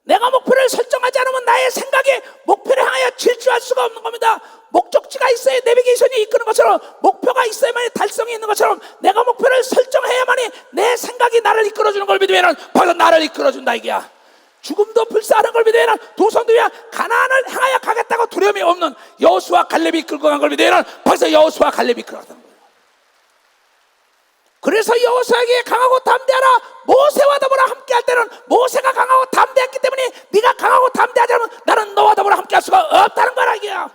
내가 목표를 설정하지 않으면 나의 생각이 목표를 향하여 질주할 수가 없는 겁니다. 목적지가 있어야 내비게이션이 이끄는 것처럼, 목표가 있어야만이 달성이 있는 것처럼 내가 목표를 설정해야만이 내 생각이 나를 이끌어주는 걸 믿으면 바로 나를 이끌어준다 이게야. 죽음도 불사하는 걸 믿으면 두 손 들며 가나안을 향하여 가겠다고 두려움이 없는 여호수아 갈렙이 이끌고 간 걸 믿으면 벌써 여호수아 갈렙이 이끌어갔다는 거예요. 그래서 여호수아에게 강하고 담대하라, 모세와 더불어 함께 할 때는 모세가 강하고 담대했기 때문에 네가 강하고 담대하지 않으면 나는 너와 더불어 함께 할 수가 없다는 거라 이게야.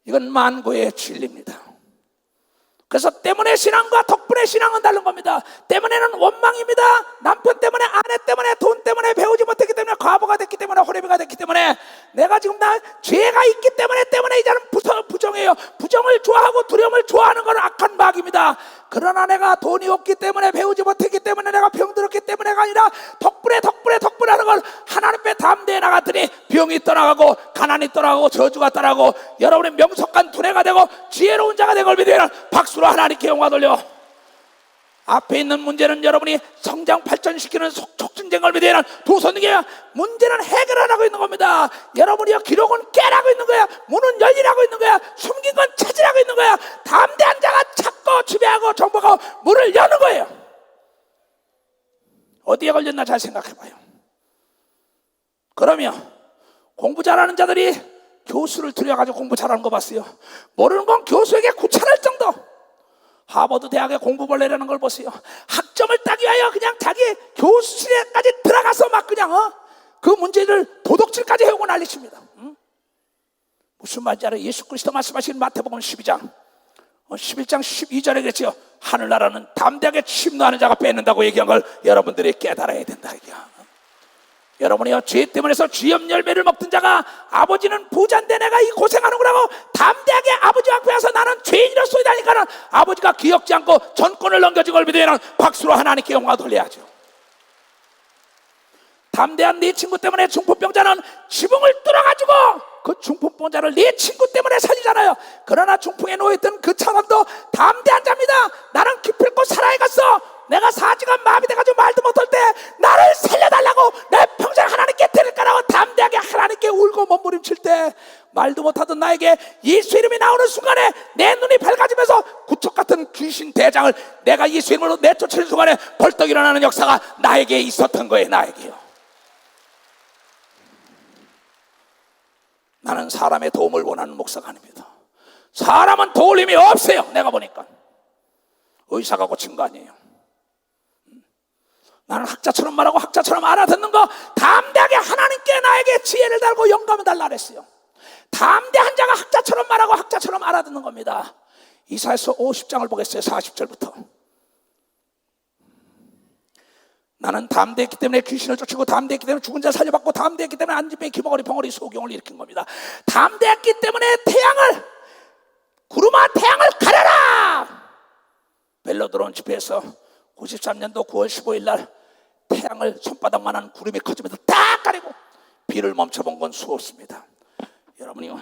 이건 만고의 진리입니다. 그래서 때문에 신앙과 덕분에 신앙은 다른 겁니다. 때문에는 원망입니다. 남편 때문에, 아내 때문에, 돈 때문에, 배우지 못했기 때문에, 과부가 됐기 때문에, 호래비가 됐기 때문에, 내가 지금 죄가 있기 때문에 이제는 부정해요. 부정을 좋아하고 두려움을 좋아하는 건 악한 마귀입니다. 그러나 내가 돈이 없기 때문에, 배우지 못했기 때문에, 내가 병들었기 때문에가 아니라 덕분에 하는 걸 하나님께 담대해 나갔더니 병이 떠나가고 가난이 떠나가고 저주가 떠나고 여러분의 명석한 두뇌가 되고 지혜로운 자가 되고 믿으면 박수로 하나님께 영광 돌려. 앞에 있는 문제는 여러분이 성장 발전시키는 촉진된 걸 믿으면 두 손에게 문제는 해결하라고 있는 겁니다. 여러분이요, 기록은 깨라고 있는 거야. 문은 열리라고 있는 거야. 숨긴 건 찾으라고 있는 거야. 담대한 자가 찾고 지배하고 정복하고 문을 여는 거예요. 어디에 걸렸나 잘 생각해봐요. 그러면 공부 잘하는 자들이 교수를 들여가지고 공부 잘하는 거 봤어요. 모르는 건 교수에게 구차할 정도. 하버드 대학에 공부벌레라는 걸 보세요. 학점을 따기 위하여 그냥 자기 교수실에까지 들어가서 막 그냥 그 문제를 도덕질까지 해오고 난리칩니다. 무슨 말인지 알아요? 예수 그리스도 말씀하신 마태복음 12장 11장 12절에 그랬죠. 하늘나라는 담대하게 침노하는 자가 뺏는다고 얘기한 걸 여러분들이 깨달아야 된다. 여러분이요, 죄 때문에서 쥐염 열매를 먹던 자가 아버지는 부자인데 내가 이 고생하는구라고 담대하게 아버지 앞에 와서 나는 죄인이로소이다 하니까는 아버지가 기억지 않고 전권을 넘겨준 걸 믿으면 박수로 하나님께 영광 돌려야죠. 담대한 네 친구 때문에 중풍병자는 지붕을 뚫어가지고 그 중풍병자를 네 친구 때문에 살리잖아요. 그러나 중풍에 놓여있던 그 사람도 담대한 자입니다. 나는 기필코 살아야겠어. 내가 사지가 마비돼가지고 말도 못할 때 나를 살려달라고 내 평생 하나님께 드릴 거라고 담대하게 하나님께 울고 몸부림칠 때 말도 못하던 나에게 예수 이름이 나오는 순간에 내 눈이 밝아지면서 구척 같은 귀신 대장을 내가 예수 이름으로 내쫓는 순간에 벌떡 일어나는 역사가 나에게 있었던 거예요. 나에게요. 나는 사람의 도움을 원하는 목사가 아닙니다. 사람은 도울 힘이 없어요. 내가 보니까 의사가 고친 거 아니에요. 나는 학자처럼 말하고 학자처럼 알아듣는 거, 담대하게 하나님께 나에게 지혜를 달고 영감을 달라 그랬어요. 담대한 자가 학자처럼 말하고 학자처럼 알아듣는 겁니다. 이사야서 50장을 보겠어요. 40절부터. 나는 담대했기 때문에 귀신을 쫓고 담대했기 때문에 죽은 자 살려받고 담대했기 때문에 안진뱅이 기머거리 벙어리 소경을 일으킨 겁니다. 담대했기 때문에 구름아 태양을 가려라. 벨로 들어온 집회에서 93년도 9월 15일 날 태양을 손바닥만한 구름이 커지면서 딱 가리고 비를 멈춰본 건 수없습니다. 여러분이요,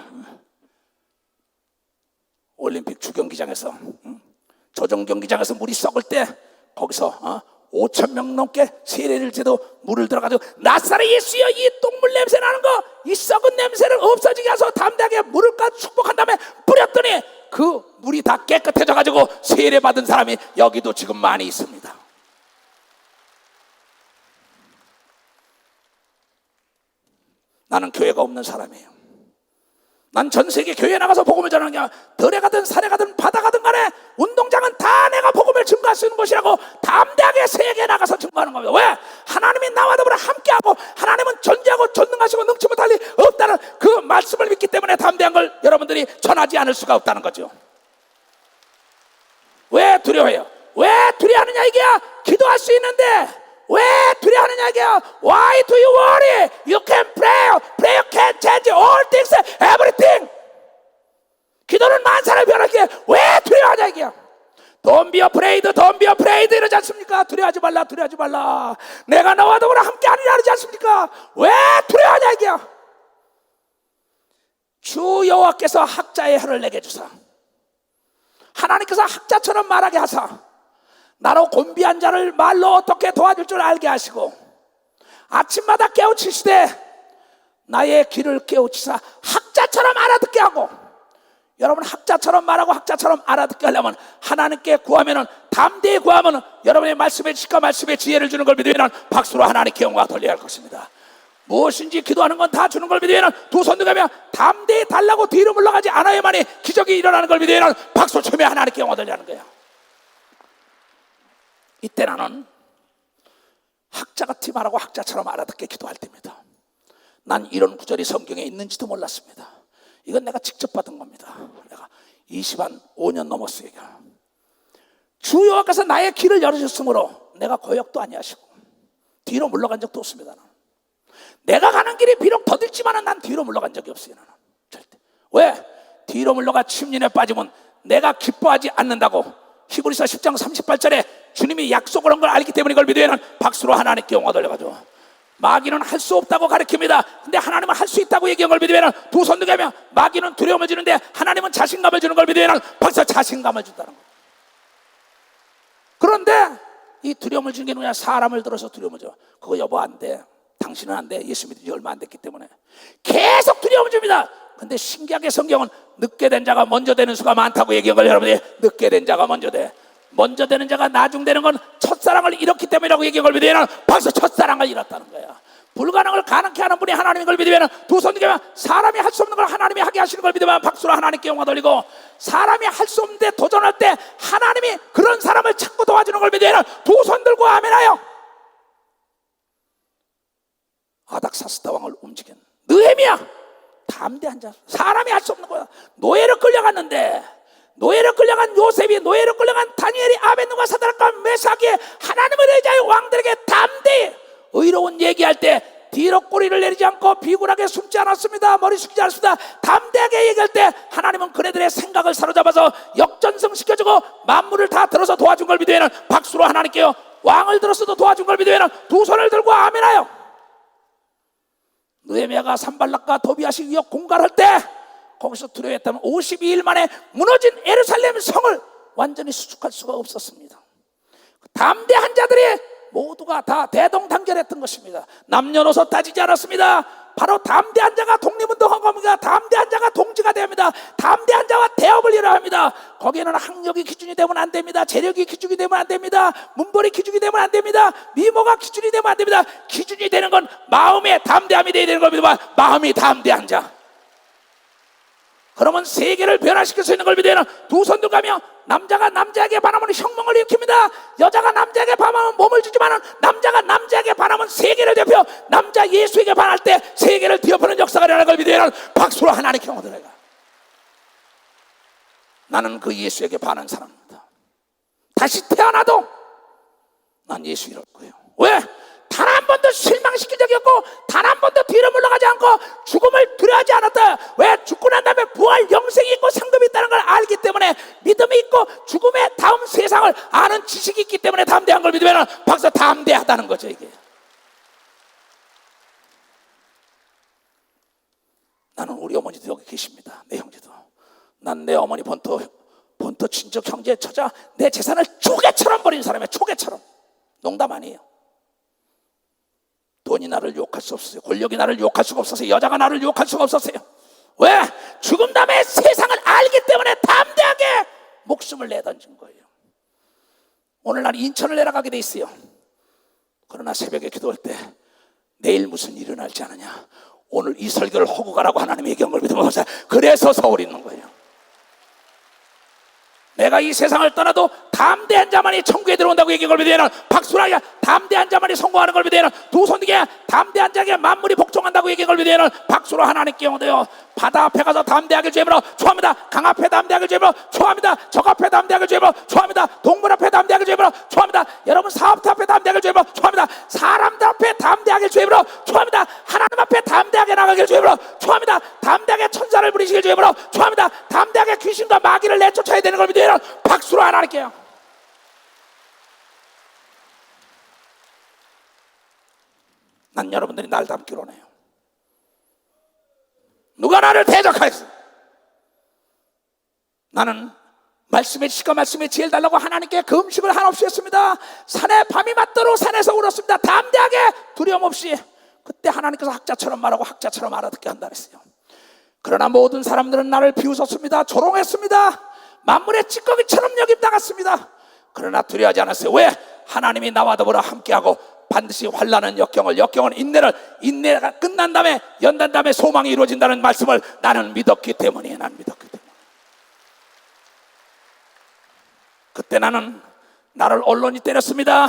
올림픽 주경기장에서 조정 경기장에서 물이 썩을 때 거기서 5,000명 넘게 세례를 제도 물을 들어가지고 나사렛 예수여 이 똥물 냄새 나는 거 이 썩은 냄새를 없어지게 해서 담대하게 물을 까 축복한 다음에 뿌렸더니 그 물이 다 깨끗해져 가지고 세례 받은 사람이 여기도 지금 많이 있습니다. 나는 교회가 없는 사람이에요. 난 전 세계 교회에 나가서 복음을 전하는 게 아니라 들에 가든 산에 가든 바다 가든 간에 운동장은 다 내가 복음을 증거할 수 있는 곳이라고 담대하게 세계에 나가서 증거하는 겁니다. 왜? 하나님이 나와 더불어 함께하고 하나님은 전지하고 전능하시고 능치 못할 리 없다는 그 말씀을 믿기 때문에 담대한 걸 여러분들이 전하지 않을 수가 없다는 거죠. 왜 두려워해요? 왜 두려워하느냐 이게야. 기도할 수 있는데 왜 두려워하느냐 이게야. Why do you worry? You can pray. Prayer can change all things, everything. 기도는 만사를 변하게 왜 두려워하냐 이게야. Don't be afraid, don't be afraid 이러지 않습니까? 두려워하지 말라, 두려워하지 말라. 내가 너와 더불어 함께하리라 하지 않습니까? 왜 두려워하냐 이게야. 주 여호와께서 학자의 혀를 내게 주사 하나님께서 학자처럼 말하게 하사 나로 곤비한 자를 말로 어떻게 도와줄 줄 알게 하시고 아침마다 깨우치시되 나의 귀를 깨우치사 학자처럼 알아듣게 하고. 여러분 학자처럼 말하고 학자처럼 알아듣게 하려면 하나님께 구하면은 담대히 구하면은 여러분의 말씀에 지식과 말씀에 지혜를 주는 걸 믿으면 박수로 하나님께 영광 돌려야 할 것입니다. 무엇인지 기도하는 건 다 주는 걸 믿으면 두 손 들면 담대히 달라고 뒤로 물러가지 않아야만이 기적이 일어나는 걸 믿으면 박수 치며 하나님께 영광 돌려야 하는 거예요. 이때 나는 학자같이 말하고 학자처럼 알아듣게 기도할 때입니다. 난 이런 구절이 성경에 있는지도 몰랐습니다. 이건 내가 직접 받은 겁니다. 내가 25년 넘었어요. 주 여호와께서 나의 길을 열어주셨으므로 내가 거역도 아니하시고 뒤로 물러간 적도 없습니다. 나는. 내가 가는 길이 비록 더딜지만은 난 뒤로 물러간 적이 없어요. 나는 절대. 왜? 뒤로 물러가 침륜에 빠지면 내가 기뻐하지 않는다고 히브리서 10장 38절에 주님이 약속을 한 걸 알기 때문에 이걸 믿으면 박수로 하나님께 영광 돌려가지고 마귀는 할 수 없다고 가르칩니다. 근데 하나님은 할 수 있다고 얘기한 걸 믿으면 두 손 들게 하면 마귀는 두려움을 주는데 하나님은 자신감을 주는 걸 믿으면 벌써 자신감을 준다는 거예요. 그런데 이 두려움을 주는 게 뭐냐? 사람을 들어서 두려움을 줘. 그거 여보 안 돼. 당신은 안 돼. 예수 믿은 지 얼마 안 됐기 때문에 계속 두려움을 줍니다. 근데 신기하게 성경은 늦게 된 자가 먼저 되는 수가 많다고 얘기한 걸 여러분이 늦게 된 자가 먼저 돼. 먼저 되는 자가 나중 되는 건 첫사랑을 잃었기 때문이라고 얘기한 걸 믿으면 벌써 첫사랑을 잃었다는 거야. 불가능을 가능케 하는 분이 하나님인 걸 믿으면 두 손 들면 사람이 할 수 없는 걸 하나님이 하게 하시는 걸 믿으면 박수로 하나님께 영광 돌리고 사람이 할 수 없는데 도전할 때 하나님이 그런 사람을 찾고 도와주는 걸 믿으면 두 손 들고 아멘하여 아닥사스다 왕을 움직인 느헤미야 담대한 자. 사람이 할 수 없는 거야. 노예로 끌려갔는데 노예로 끌려간 요셉이 노예로 끌려간 다니엘이 아벤누가 사드락과 메삭이 하나님을 의지하여 왕들에게 담대히 의로운 얘기할 때 뒤로 꼬리를 내리지 않고 비굴하게 숨지 않았습니다. 머리 숙이지 않았습니다. 담대하게 얘기할 때 하나님은 그네들의 생각을 사로잡아서 역전승시켜주고 만물을 다 들어서 도와준 걸 믿으면 박수로 하나님께요 왕을 들어서도 도와준 걸 믿으면 두 손을 들고 아멘하여 느헤미야가 산발락과 도비아시 위협 공갈할 때 거기서 두려워했다면 52일 만에 무너진 예루살렘 성을 완전히 수축할 수가 없었습니다. 담대한 자들이 모두가 다 대동단결했던 것입니다. 남녀노소 따지지 않았습니다. 바로 담대한 자가 독립운동한 겁니다. 담대한 자가 동지가 됩니다. 담대한 자와 대업을 이뤄야 합니다. 거기에는 학력이 기준이 되면 안 됩니다. 재력이 기준이 되면 안 됩니다. 문벌이 기준이 되면 안 됩니다. 미모가 기준이 되면 안 됩니다. 기준이 되는 건 마음의 담대함이 되어야 되는 겁니다. 마음이 담대한 자. 그러면 세계를 변화시킬 수 있는 걸 믿으면 두 손 들고 가며 남자가 남자에게 반하면 혁명을 일으킵니다. 여자가 남자에게 반하면 몸을 주지만 남자가 남자에게 반하면 세계를 대표 남자 예수에게 반할 때 세계를 뒤엎는 역사가 일어나는 걸 믿으면 박수로 하나님께 영광 돌려가. 나는 그 예수에게 반한 사람입니다. 다시 태어나도 난 예수 이럴 거예요. 왜? 단 한 번도 실망시킨 적이 없고 단 한 번도 뒤로 물러가지 않고 죽음을 두려워하지 않았다. 왜? 죽고 난 다음에 부활 영생이 있고 상급이 있다는 걸 알기 때문에 믿음이 있고 죽음의 다음 세상을 아는 지식이 있기 때문에 담대한 걸 믿으면 박사 담대하다는 거죠. 이게 나는 우리 어머니도 여기 계십니다. 내 형제도 난 내 어머니 본토 친척 형제 처자 내 재산을 초계처럼 버린 사람이야. 초계처럼. 농담 아니에요. 돈이 나를 유혹할 수 없어요. 권력이 나를 유혹할 수가 없었어요. 여자가 나를 유혹할 수가 없었어요. 왜? 죽음 다음에 세상을 알기 때문에 담대하게 목숨을 내던진 거예요. 오늘날 인천을 내려가게 돼 있어요. 그러나 새벽에 기도할 때 내일 무슨 일이 일어날지 않느냐. 오늘 이 설교를 하고 가라고 하나님이 얘기한 걸 믿으면 그래서 서울에 있는 거예요. 내가 이 세상을 떠나도 담대한 자만이 천국에 들어온다고 얘기한 걸 믿으면 박수라야. 담대한 자만이 성공하는 걸 믿으면 두 손 들게 담대한 자에게 만물이 복종한다고 얘기한 걸 믿으면 박수로 하나님께 영광돼요. 바다 앞에 가서 담대하게 죄물어 초합니다. 강 앞에 담대하게 죄물어 초합니다. 적 앞에 담대하게 죄물어 초합니다. 동물 앞에 담대하게 죄물어 초합니다. 여러분 사업터 앞에 담대하게 죄물어 초합니다. 사람들 앞에 담대하게 죄물어 초합니다. 하나님 앞에 담대하게 나가길 죄물어 초합니다. 담대하게 천사를 부리시길 죄물어 초합니다. 담대하게 귀신과 마귀를 내쫓아야 되는 걸 믿으면 박수로 하나님께요. 난 여러분들이 날 닮기로 해요. 누가 나를 대적하였어? 나는 말씀의 지식과 말씀의 지혜를 달라고 하나님께 그 음식을 한없이 했습니다. 산에 밤이 맞도록 산에서 울었습니다. 담대하게 두려움 없이. 그때 하나님께서 학자처럼 말하고 학자처럼 알아듣게 한다 그랬어요. 그러나 모든 사람들은 나를 비웃었습니다. 조롱했습니다. 만물의 찌꺼기처럼 여김당했습니다. 그러나 두려워하지 않았어요. 왜? 하나님이 나와 더불어 함께하고 반드시 환난은 역경은 인내가 끝난 다음에 연단 다음에 소망이 이루어진다는 말씀을 나는 믿었기 때문에 그때 나는 나를 언론이 때렸습니다.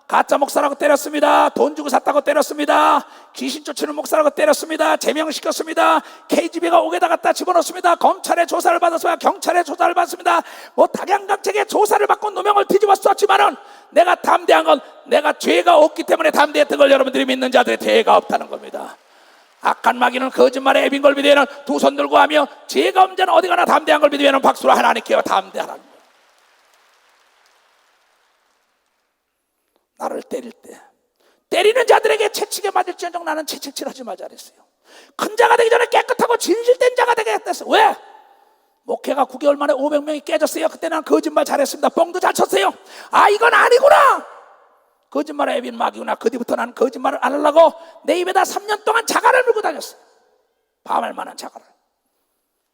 가짜 목사라고 때렸습니다. 돈 주고 샀다고 때렸습니다. 귀신 쫓는 목사라고 때렸습니다. 제명시켰습니다. KGB가 옥에다 갖다 집어넣습니다. 검찰의 조사를 받았습니다. 경찰의 조사를 받습니다. 뭐 다양각책의 조사를 받고 누명을 뒤집어 썼지만은 내가 담대한 건 내가 죄가 없기 때문에 담대했던 걸 여러분들이 믿는 자들의 죄가 없다는 겁니다. 악한 마귀는 거짓말에 애빈 걸 믿으면 두 손 들고 하며 죄가 없는 자는 어디 가나 담대한 걸 믿으면 박수로 하나님께 담대하라는 거예요. 나를 때릴 때 때리는 자들에게 채찍에 맞을지언정 나는 채찍질하지 말자 그랬어요. 큰 자가 되기 전에 깨끗하고 진실된 자가 되겠다 했어요. 왜? 목회가 9개월 만에 500명이 깨졌어요. 그때 난 거짓말 잘했습니다. 뻥도 잘 쳤어요. 아, 이건 아니구나. 거짓말에 애빈 마귀구나. 그 뒤부터 나는 거짓말을 안 하려고 내 입에다 3년 동안 자갈을 물고 다녔어요. 밤할 만한 자갈을.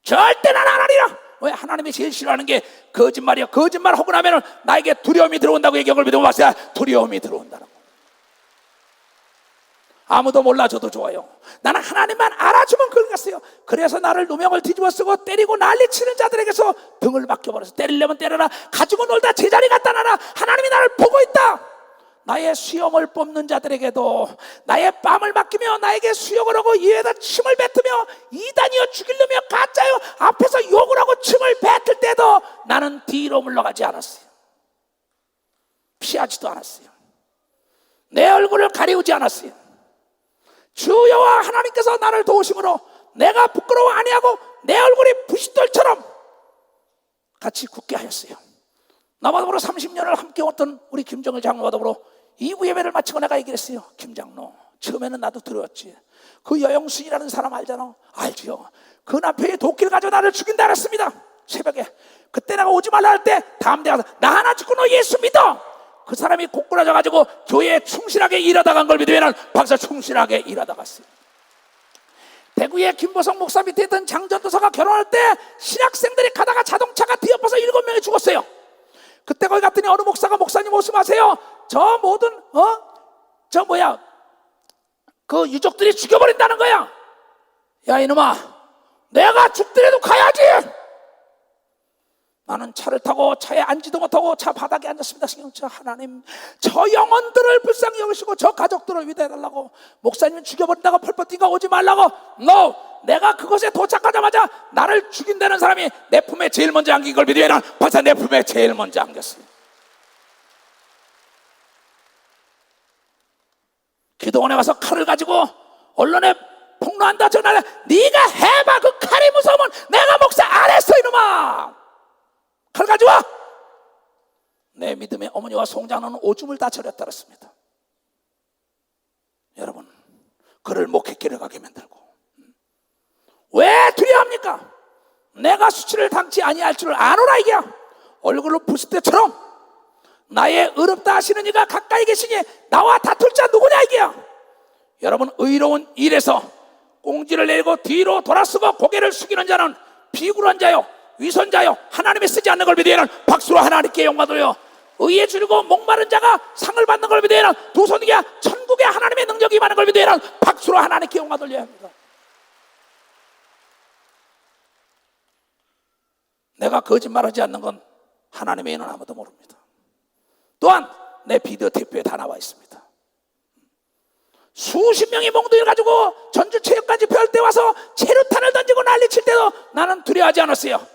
절대 난 안 하리라. 왜? 하나님이 제일 싫어하는 게 거짓말이야. 거짓말 하고 나면 나에게 두려움이 들어온다고 얘기를 믿으면 봤어요. 두려움이 들어온다는 거. 아무도 몰라줘도 좋아요. 나는 하나님만 알아주면 그러겠어요. 그래서 나를 누명을 뒤집어 쓰고 때리고 난리치는 자들에게서 등을 맡겨버려서 때리려면 때려라. 가지고 놀다 제자리 갖다 놔라. 하나님이 나를 보고 있다. 나의 수염을 뽑는 자들에게도 나의 뺨을 맡기며 나에게 수욕을 하고 이에다 침을 뱉으며 이단이여 죽이려며 가짜여 앞에서 욕을 하고 침을 뱉을 때도 나는 뒤로 물러가지 않았어요. 피하지도 않았어요. 내 얼굴을 가리우지 않았어요. 주 여호와 하나님께서 나를 도우심으로 내가 부끄러워 아니하고 내 얼굴이 부싯돌처럼 같이 굳게 하였어요. 나와 더불어 30년을 함께 왔던 우리 김정일 장로와 더불어 2부 예배를 마치고 내가 얘기를 했어요. 김 장로, 처음에는 나도 들었지. 그 여영순이라는 사람 알잖아. 알지요. 그 남편이 도끼를 가지고 나를 죽인다 그랬습니다. 새벽에. 그때 내가 오지 말라 할 때 다음 대 가서 나 하나 죽고 너 예수 믿어. 그 사람이 고꾸라져가지고 교회에 충실하게 일하다 간 걸 믿으면 박사 충실하게 일하다 갔어요. 대구의 김보성 목사 밑에 있던 장전도사가 결혼할 때 신학생들이 가다가 자동차가 뒤엎어서 7명이 죽었어요. 그때 거기 갔더니 어느 목사가 목사님 오심하세요. 저 모든 그 유족들이 죽여버린다는 거야. 야 이놈아, 내가 죽더라도 가야지. 나는 차를 타고 차에 앉지도 못하고 차 바닥에 앉았습니다. 저 하나님, 저 영혼들을 불쌍히 여기시고 저 가족들을 위대해달라고. 목사님 죽여버린다고 펄펄 뛰가 오지 말라고. No, 내가 그곳에 도착하자마자 나를 죽인다는 사람이 내 품에 제일 먼저 안긴 걸 믿으면 벌써 내 품에 제일 먼저 안겼어요. 기도원에 가서 칼을 가지고 언론에 폭로한다 전화를 네가 해봐. 그 칼이 무서우면 내가 목사 안 했어 이놈아. 칼 가져와. 내 믿음의 어머니와 송장로는 오줌을 다 절였다 그랬습니다. 여러분, 그를 목회길을 가게 만들고 왜 두려워합니까? 내가 수치를 당치 아니할 줄을 아노라 이게야. 얼굴로 부술 때처럼 나의 의롭다 하시는 이가 가까이 계시니 나와 다툴 자 누구냐 이게야. 여러분, 의로운 일에서 꽁지를 내리고 뒤로 돌아서고 고개를 숙이는 자는 비굴한 자요 위선자요 하나님이 쓰지 않는 걸 믿으면 박수로 하나님께 영광 돌려. 의에 줄이고 목마른 자가 상을 받는 걸 믿으면 두 손이야 천국에 하나님의 능력이 임하는 걸 믿으면 박수로 하나님께 영광 돌려야 합니다. 내가 거짓말하지 않는 건 하나님의 인은 아무도 모릅니다. 또한 내 비디오 테이프에 다 나와 있습니다. 수십 명이 몽둥이를 가지고 전주체육관지 펼 때 와서 체류탄을 던지고 난리칠 때도 나는 두려워하지 않았어요.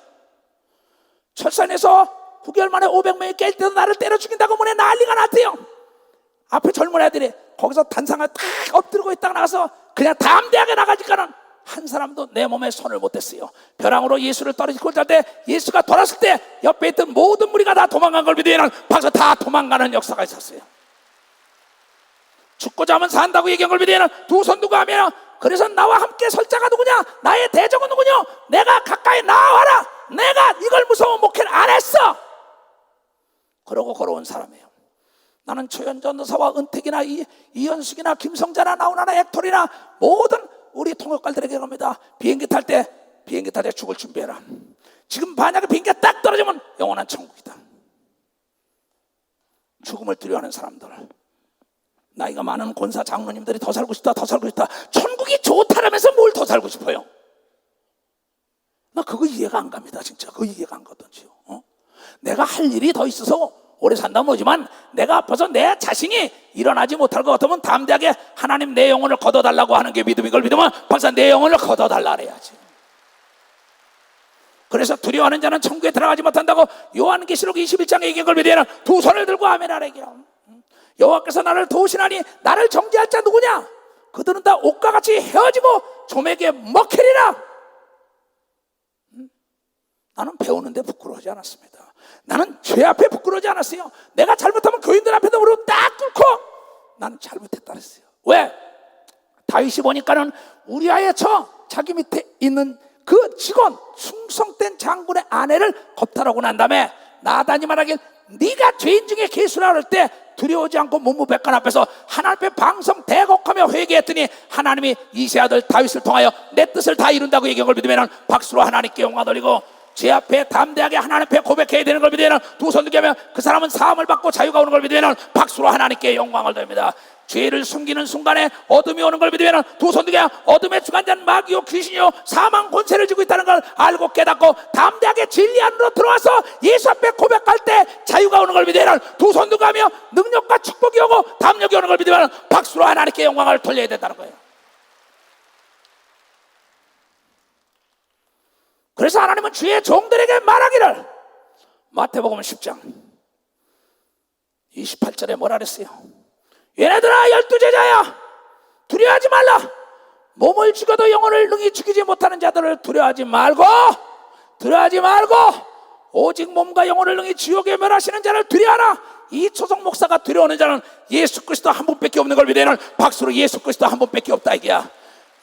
철산에서 9개월 만에 500명이 깰 때도 나를 때려 죽인다고 문에 난리가 났대요. 앞에 젊은 애들이 거기서 단상을 탁 엎드리고 있다가 나가서 그냥 담대하게 나가니까는 한 사람도 내 몸에 손을 못 댔어요. 벼랑으로 예수를 떨어지고 잘 때 예수가 돌았을 때 옆에 있던 모든 무리가 다 도망간 걸 믿으면 벌써 다 도망가는 역사가 있었어요. 죽고자 하면 산다고 얘기한 걸 믿으면 두 손 두고 하면 그래서 나와 함께 설 자가 누구냐? 나의 대적은 누구냐? 내가 가까이 나와라. 내가 이걸 무서운 목회를 안 했어. 그러고 걸어온 사람이에요. 나는 최현전도사와 은택이나 이현숙이나 김성자나 나훈아나 액토리나 모든 우리 통역관들에게 갑니다. 비행기 탈 때 죽을 준비해라. 지금 만약에 비행기가 딱 떨어지면 영원한 천국이다. 죽음을 두려워하는 사람들, 나이가 많은 권사 장로님들이 더 살고 싶다. 천국이 좋다라면서 뭘 더 살고 싶어요? 나 그거 이해가 안 갑니다. 진짜 그거 이해가 안 가던지요. 내가 할 일이 더 있어서 오래 산다면 뭐지만 내가 아파서 내 자신이 일어나지 못할 것 같으면 담대하게 하나님 내 영혼을 걷어달라고 하는 게 믿음인 걸 믿으면 박사 내 영혼을 걷어달라 그래야지. 그래서 두려워하는 자는 천국에 들어가지 못한다고 요한계시록 21장에 얘기한 걸 믿으면 두 손을 들고 아멘 하래요. 여호와께서 나를 도우시나니 나를 정죄할 자 누구냐? 그들은 다 옷과 같이 헤어지고 좀에게 먹히리라. 나는 배우는데 부끄러워하지 않았습니다. 나는 죄 앞에 부끄러워하지 않았어요. 내가 잘못하면 교인들 앞에도 무릎 딱 꿇고 나는 잘못했다 그랬어요. 왜? 다윗이 보니까는 우리아의 자기 밑에 있는 그 직원 충성된 장군의 아내를 겁탈하고 난 다음에 나단이 말하길 네가 죄인 중에 계수라 그럴 때 두려워하지 않고 문무백관 앞에서 하나님 앞에 방성 대곡하며 회개했더니 하나님이 이세 아들 다윗을 통하여 내 뜻을 다 이룬다고 얘기한 걸 믿으면 박수로 하나님께 영광 돌리고 제 앞에 담대하게 하나님 앞에 고백해야 되는 걸 믿으면 두 손 들게 하면 그 사람은 사함을 받고 자유가 오는 걸 믿으면 박수로 하나님께 영광을 돌립니다. 죄를 숨기는 순간에 어둠이 오는 걸 믿으면 두 손 들게 어둠의 주관자는 마귀요 귀신이요 사망 권세를 쥐고 있다는 걸 알고 깨닫고 담대하게 진리 안으로 들어와서 예수 앞에 고백할 때 자유가 오는 걸 믿으면 두 손 들고 하며 능력과 축복이 오고 담력이 오는 걸 믿으면 박수로 하나님께 영광을 돌려야 된다는 거예요. 그래서 하나님은 주의 종들에게 말하기를 마태복음 10장 28절에 뭐라 그랬어요? 얘네들아 12제자야 두려워하지 말라. 몸을 죽여도 영혼을 능히 죽이지 못하는 자들을 두려워하지 말고 오직 몸과 영혼을 능히 지옥에 멸하시는 자를 두려워하라. 이 초성 목사가 두려워하는 자는 예수 그리스도 한 분밖에 없는 걸 믿으면 박수로 예수 그리스도 한 분밖에 없다 이게야.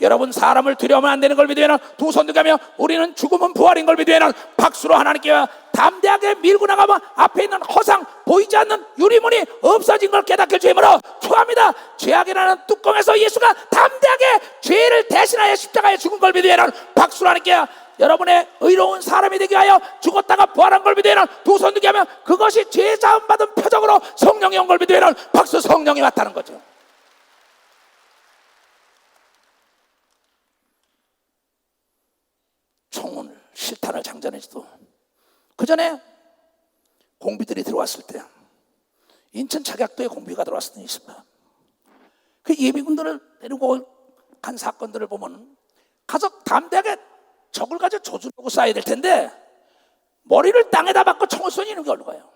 여러분 사람을 두려워하면 안 되는 걸 믿으면 두 손 들고 우리는 죽음은 부활인 걸 믿으면 박수로 하나님께 담대하게 밀고 나가면 앞에 있는 허상 보이지 않는 유리문이 없어진 걸 깨닫게 주임으로 축원합니다. 죄악이라는 뚜껑에서 예수가 담대하게 죄를 대신하여 십자가에 죽은 걸 믿으면 박수로 하나님께 여러분의 의로운 사람이 되게 하여 죽었다가 부활한 걸 믿으면 두 손 들게 하면 그것이 죄 사함 받은 표적으로 성령이 온 걸 믿으면 박수 성령이 왔다는 거죠. 총을 실탄을 장전해줘도 그 전에 공비들이 들어왔을 때 인천 착약도에 공비가 들어왔을 때 있습니다. 그 예비군들을 데리고 간 사건들을 보면 가서 담대하게 적을 가지고 조준하고 쏴야 될 텐데 머리를 땅에다 박고 총을 쏘는 게 어려워요.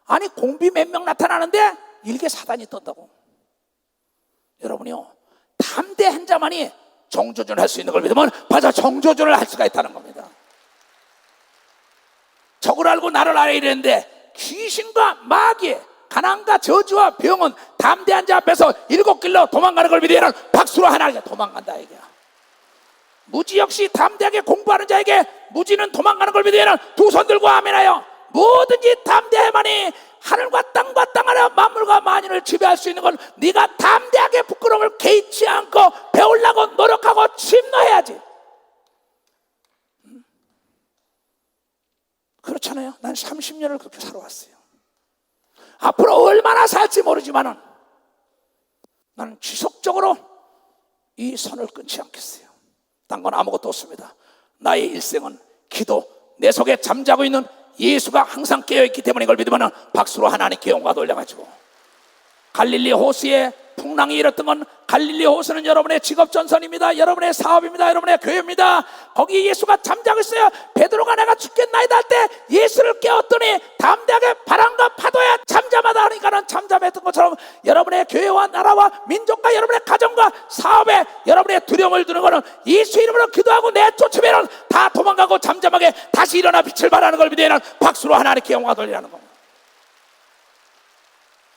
아니 공비 몇 명 나타나는데 일개 사단이 떴다고. 여러분이요 담대한 자만이 정조준을 할 수 있는 걸 믿으면 맞아 정조준을 할 수가 있다는 겁니다. 적을 알고 나를 알아야 되는데 귀신과 마귀 가난과 저주와 병은 담대한 자 앞에서 7길로 도망가는 걸 믿으면 박수로 하나님께 도망간다 이게. 무지 역시 담대하게 공부하는 자에게 무지는 도망가는 걸 믿으면 두 손 들고 아멘하여 뭐든지 담대해야만이 하늘과 땅과 땅 아래 만물과 만인을 지배할 수 있는 건 네가 담대하게 부끄러움을 개의치 않고 배우려고 노력하고 침노해야지. 그렇잖아요. 난 30년을 그렇게 살아왔어요. 앞으로 얼마나 살지 모르지만은 나는 지속적으로 이 선을 끊지 않겠어요. 딴 건 아무것도 없습니다. 나의 일생은 기도, 내 속에 잠자고 있는 예수가 항상 깨어있기 때문에 이걸 믿으면 박수로 하나님께 영광 돌려가지고 갈릴리 호수에 풍랑이 일었던 건 갈릴리 호수는 여러분의 직업전선입니다. 여러분의 사업입니다. 여러분의 교회입니다. 거기 예수가 잠자고 있어요. 베드로가 내가 죽겠나이다 할 때 예수를 깨웠더니 담대하게 바람과 파도에 잠잠하다 하니까는 잠잠했던 것처럼 여러분의 교회와 나라와 민족과 여러분의 가정과 사업에 여러분의 두려움을 두는 거는 예수 이름으로 기도하고 내쫓으면 다 도망가고 잠잠하게 다시 일어나 빛을 발하는 걸 믿으면 박수로 하나님께 영광 돌리라는 겁니다.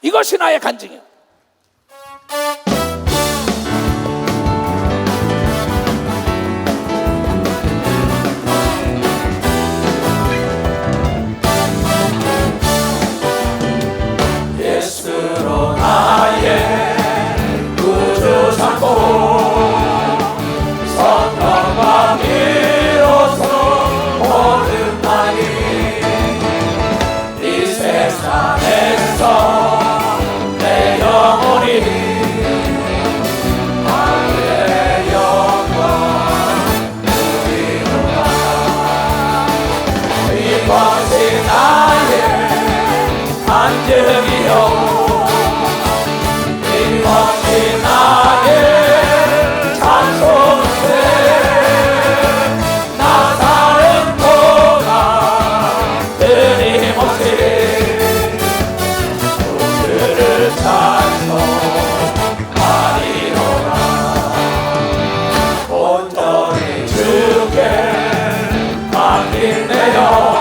이것이 나의 간증이에요. 예수로 나의 구주 삼고 성령과 미로서 모든 날이 이 세상에서 내 영혼이 이것이 나의 간증이요 이것이 나의 찬송세 나 사는 동안 끊임없이 주를 찬송하리로다 온전히 주께 맡긴 내요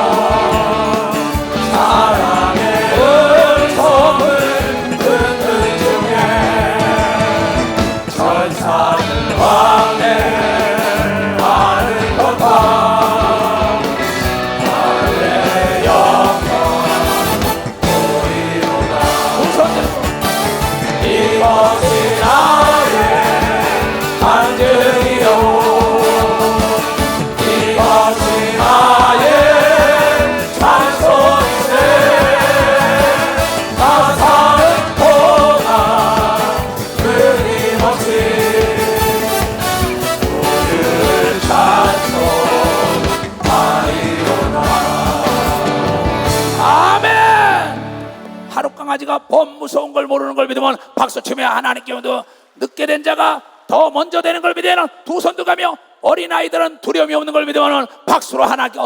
강아지가 범 무서운 걸 모르는 걸 믿으면 박수치며 하나님께 도 늦게 된 자가 더 먼저 되는 걸 믿으면 두 손 들어가며 어린아이들은 두려움이 없는 걸 믿으면 박수로 하나님께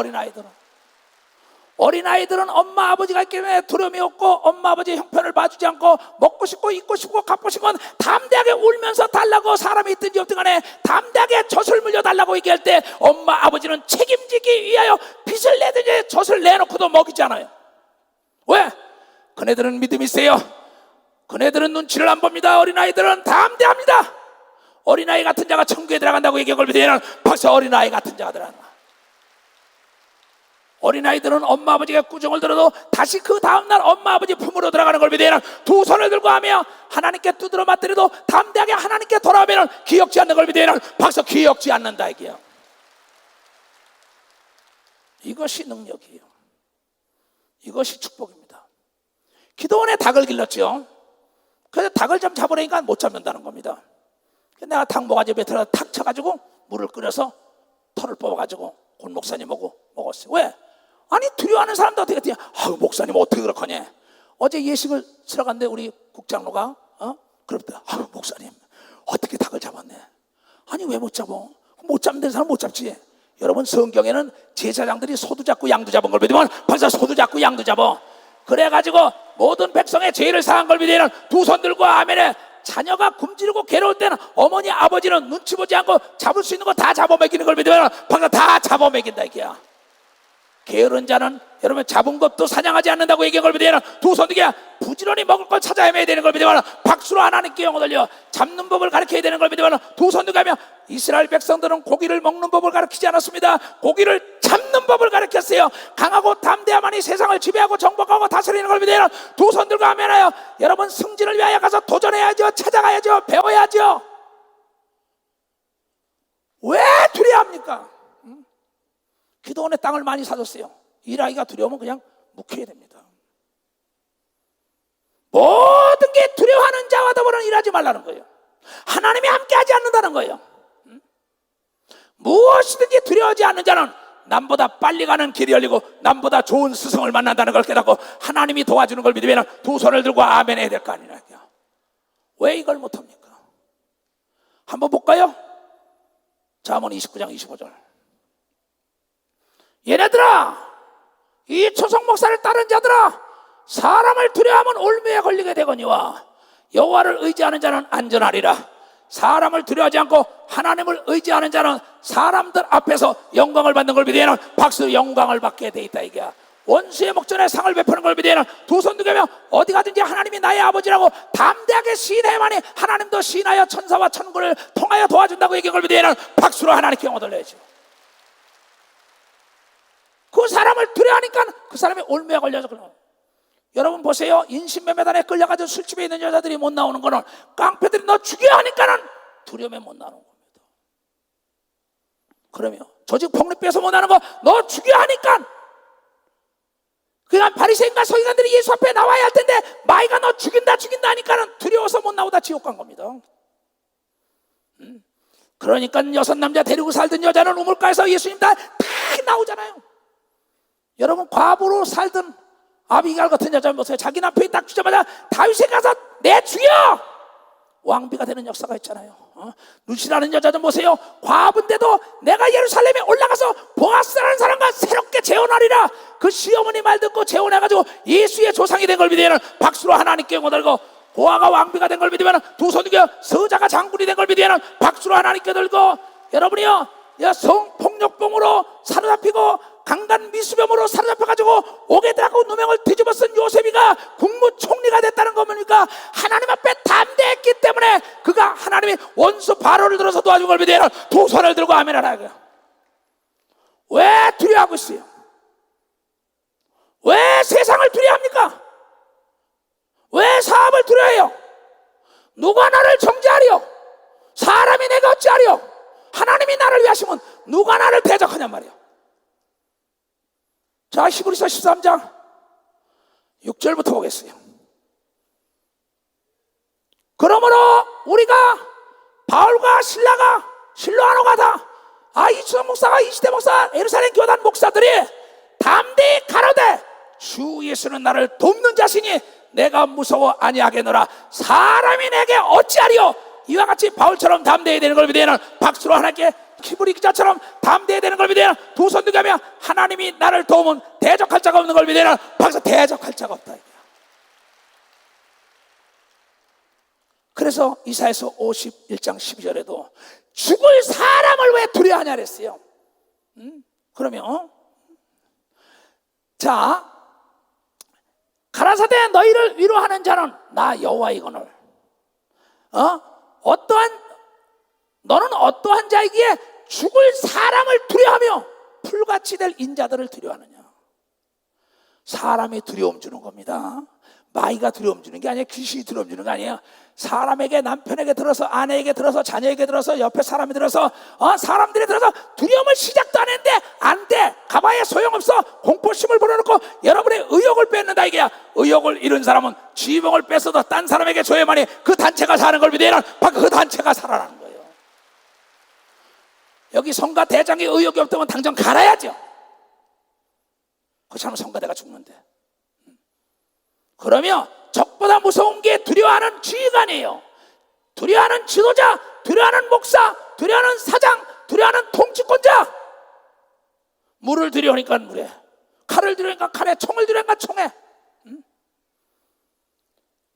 어린아이들은 엄마 아버지가 있기 때문에 두려움이 없고 엄마 아버지 형편을 봐주지 않고 먹고 싶고 입고 싶고 갖고 싶은 담대하게 울면서 달라고 사람이 있든지 없든 간에 담대하게 젖을 물려달라고 얘기할 때 엄마 아버지는 책임지기 위하여 빚을 내든지 젖을 내놓고도 먹이지 않아요. 왜? 그네들은 믿음이 세요. 그네들은 눈치를 안 봅니다. 어린아이들은 담대합니다. 어린아이 같은 자가 천국에 들어간다고 얘기한 걸 믿으면 벌써 어린아이 같은 자가 들어간다. 어린아이들은 엄마 아버지가 꾸중을 들어도 다시 그 다음날 엄마 아버지 품으로 들어가는 걸 믿으면 두 손을 들고 하며 하나님께 두드려 맞더라도 담대하게 하나님께 돌아오면 기억지 않는 걸 믿으면 벌써 기억지 않는다 이게요. 이것이 능력이에요. 이것이 축복입니다. 기도원에 닭을 길렀죠. 그래서 닭을 좀 잡으려니까 못 잡는다는 겁니다. 내가 닭 모가지 밑에다 탁 쳐가지고 물을 끓여서 털을 뽑아가지고 권 목사님 보고 먹었어요. 왜? 아니 두려워하는 사람도 어떻게 했더니 목사님 어떻게 그렇거냐. 어제 예식을 치러 갔는데 우리 국장로가 그럽다. 목사님 어떻게 닭을 잡았네. 아니 왜 못 잡어? 못 잡는 사람 못 잡지. 여러분 성경에는 제사장들이 소도 잡고 양도 잡은 걸 믿으면 벌써 소도 잡고 양도 잡어. 그래가지고 모든 백성의 죄를 사한 걸 믿으면 두 손 들고 아멘에 자녀가 굶주리고 괴로울 때는 어머니 아버지는 눈치 보지 않고 잡을 수 있는 거 다 잡아먹이는 걸 믿으면 방금 다 잡아먹인다 이게야. 게으른 자는 여러분 잡은 것도 사냥하지 않는다고 얘기한 걸 믿으면 두 손 들게 부지런히 먹을 걸 찾아 헤매야 되는 걸 믿으면 박수로 하나님께 영을 돌려 잡는 법을 가르쳐야 되는 걸 믿으면 두 손 들게 하며 이스라엘 백성들은 고기를 먹는 법을 가르치지 않았습니다. 고기를 잡는 법을 가르쳤어요. 강하고 담대함만이 세상을 지배하고 정복하고 다스리는 걸 믿으면 두 손 들고 하면요 여러분 승진을 위하여 가서 도전해야죠. 찾아가야죠. 배워야죠. 왜 두려워합니까? 기도원에 땅을 많이 사줬어요. 일하기가 두려우면 그냥 묵혀야 됩니다. 모든 게 두려워하는 자와 더불어 일하지 말라는 거예요. 하나님이 함께하지 않는다는 거예요. 무엇이든지 두려워하지 않는 자는 남보다 빨리 가는 길이 열리고 남보다 좋은 스승을 만난다는 걸 깨닫고 하나님이 도와주는 걸 믿으면 두 손을 들고 아멘 해야 될 거 아니냐. 왜 이걸 못합니까? 한번 볼까요? 잠언 29장 25절. 얘네들아, 이 초성 목사를 따른 자들아, 사람을 두려워하면 올무에 걸리게 되거니와 여호와를 의지하는 자는 안전하리라. 사람을 두려워하지 않고 하나님을 의지하는 자는 사람들 앞에서 영광을 받는 걸 믿으면 박수 영광을 받게 돼 있다 이게야. 원수의 목전에 상을 베푸는 걸 믿으면 두 손 들고 어디 가든지 하나님이 나의 아버지라고 담대하게 시인해야만이 하나님도 시인하여 천사와 천군을 통하여 도와준다고 얘기한 걸 믿으면 박수로 하나님께 영광을 돌려야죠. 그 사람을 두려워하니까 그 사람이 올무에 걸려서 그런 거예요. 여러분 보세요. 인신매매단에 끌려가지고 술집에 있는 여자들이 못 나오는 거는 깡패들이 너 죽여야 하니까는 두려움에 못 나오는 겁니다. 그러면 조직 폭력배에서 못 나오는 거 너 죽여야 하니까 그냥 바리새인과 서기관들이 예수 앞에 나와야 할 텐데 마이가 너 죽인다 하니까는 두려워서 못 나오다 지옥 간 겁니다. 그러니까 6 남자 데리고 살던 여자는 우물가에서 예수님 다 나오잖아요. 여러분 과부로 살던 아비갈 같은 여자 보세요. 자기 남편이 딱 주자마자 다윗에 가서 내 주여 왕비가 되는 역사가 있잖아요. 누시라는 여자 좀 보세요. 과부인데도 내가 예루살렘에 올라가서 보아스라는 사람과 새롭게 재혼하리라. 그 시어머니 말 듣고 재혼해가지고 예수의 조상이 된 걸 믿으면 박수로 하나님께 영광 들고, 보아가 왕비가 된 걸 믿으면 두 손 들고, 서자가 장군이 된 걸 믿으면 박수로 하나님께 들고, 여러분이요 성폭력범으로 사로잡히고 강간 미수범으로 사로잡혀가지고 오게들하고 누명을 뒤집어 쓴 요셉이가 국무총리가 됐다는 거 뭡니까? 하나님 앞에 담대했기 때문에 그가 하나님의 원수 바로를 들어서 도와준 걸 믿으면 두 손을 들고 아멘 하라. 왜 두려워하고 있어요? 왜 세상을 두려워합니까? 왜 사업을 두려워해요? 누가 나를 정죄하리요? 사람이 내가 어찌하리요? 하나님이 나를 위하시면 누가 나를 대적하냔 말이에요. 자, 히브리서 13장 6절부터 보겠어요. 그러므로 우리가 바울과 실라가 실로아노 가다 이주선 목사가 이시대 목사 예루살렘 교단 목사들이 담대히 가로되 주 예수는 나를 돕는 자시니 내가 무서워 아니하겠노라. 사람이 내게 어찌하리요? 이와 같이 바울처럼 담대해야 되는 걸 믿으면 박수로 하나님께, 히브리 기자처럼 담대해야 되는 걸 믿으면 두 손 들고 하면 하나님이 나를 도우면 대적할 자가 없는 걸 믿으면 박수. 대적할 자가 없다. 그래서 이사야서 51장 12절에도 죽을 사람을 왜 두려워하냐 그랬어요. 그러면 자, 가라사대 너희를 위로하는 자는 나 여호와이거늘 너는 어떠한 자이기에 죽을 사람을 두려워하며 풀같이 될 인자들을 두려워하느냐. 사람이 두려움 주는 겁니다. 마귀가 두려움 주는 게 아니에요. 귀신이 두려움 주는 게 아니에요. 사람에게, 남편에게 들어서, 아내에게 들어서, 자녀에게 들어서, 옆에 사람이 들어서, 사람들이 들어서 두려움을 시작도 안 했는데 안 돼. 가봐야 소용없어. 공포심을 불어넣고 여러분의 의욕을 뺏는다 이게야. 의욕을 잃은 사람은 지병을 뺏어도 딴 사람에게 줘야만이 그 단체가 사는 걸 믿으면 바로 그 단체가 살아나는 거예요. 여기 성가 대장이 의욕이 없다면 당장 갈아야죠. 그렇지 않으면 성가대가 죽는데. 그러면 적보다 무서운 게 두려워하는 지휘관이에요. 두려워하는 지도자, 두려워하는 목사, 두려워하는 사장, 두려워하는 통치권자. 물을 두려우니까 물에, 칼을 두려우니까 칼에, 총을 두려우니까 총에.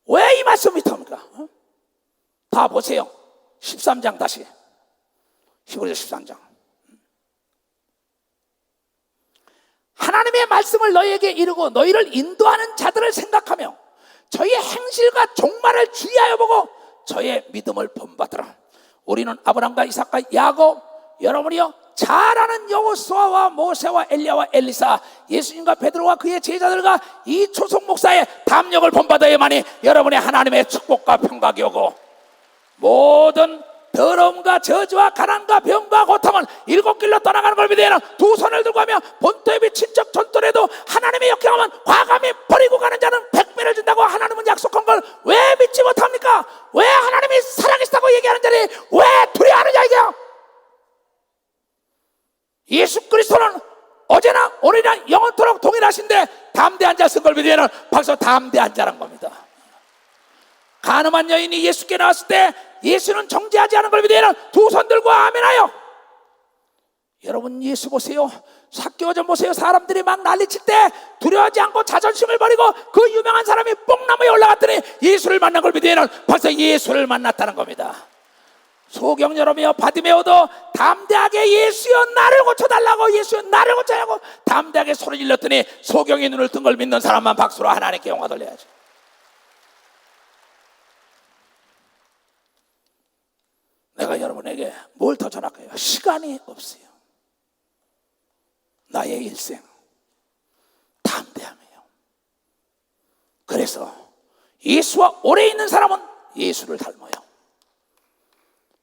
왜 이 말씀이 터입니까? 다 보세요. 13장 다시. 히브리서 13장. 하나님의 말씀을 너희에게 이루고 너희를 인도하는 자들을 생각하며 저희의 행실과 종말을 주의하여 보고 저의 믿음을 본받으라. 우리는 아브라함과 이삭과 야곱, 여러분이요 잘 아는 여호수아와 모세와 엘리야와 엘리사, 예수님과 베드로와 그의 제자들과 이 초속 목사의 담력을 본받아야만이 여러분의 하나님의 축복과 평강이 오고 모든 더러움과 저주와 가난과 병과 고통은 일곱 길로 떠나가는 걸 믿으면 두 손을 들고 하며 본토에 비친 적 전tor에도 하나님의 역경하면 과감히 버리고 가는 자는 100배를 준다고 하나님은 약속한 걸 왜 믿지 못합니까? 왜 하나님이 살아계시다고 얘기하는 자리 왜 두려워하느냐 이게요. 예수 그리스도는 어제나 오늘이나 영원토록 동일하신데 담대한 자 쓴 걸 믿으면 벌써 담대한 자란 겁니다. 가늠한 여인이 예수께 나왔을 때 예수는 정죄하지 않은 걸 믿으면 두 손 들고 아멘하여. 여러분 예수 보세요. 삭개오 좀 보세요. 사람들이 막 난리칠 때 두려워하지 않고 자존심을 버리고 그 유명한 사람이 뽕나무에 올라갔더니 예수를 만난 걸 믿으면 벌써 예수를 만났다는 겁니다. 소경여러분이여 바디메오도 담대하게 예수여 나를 고쳐달라고, 예수여 나를 고쳐달라고 담대하게 소리 질렀더니 소경의 눈을 뜬 걸 믿는 사람만 박수로 하나님께 영광 돌려야죠. 내가 여러분에게 뭘 더 전할까요? 시간이 없어요. 나의 일생 담대함이에요. 그래서 예수와 오래 있는 사람은 예수를 닮아요.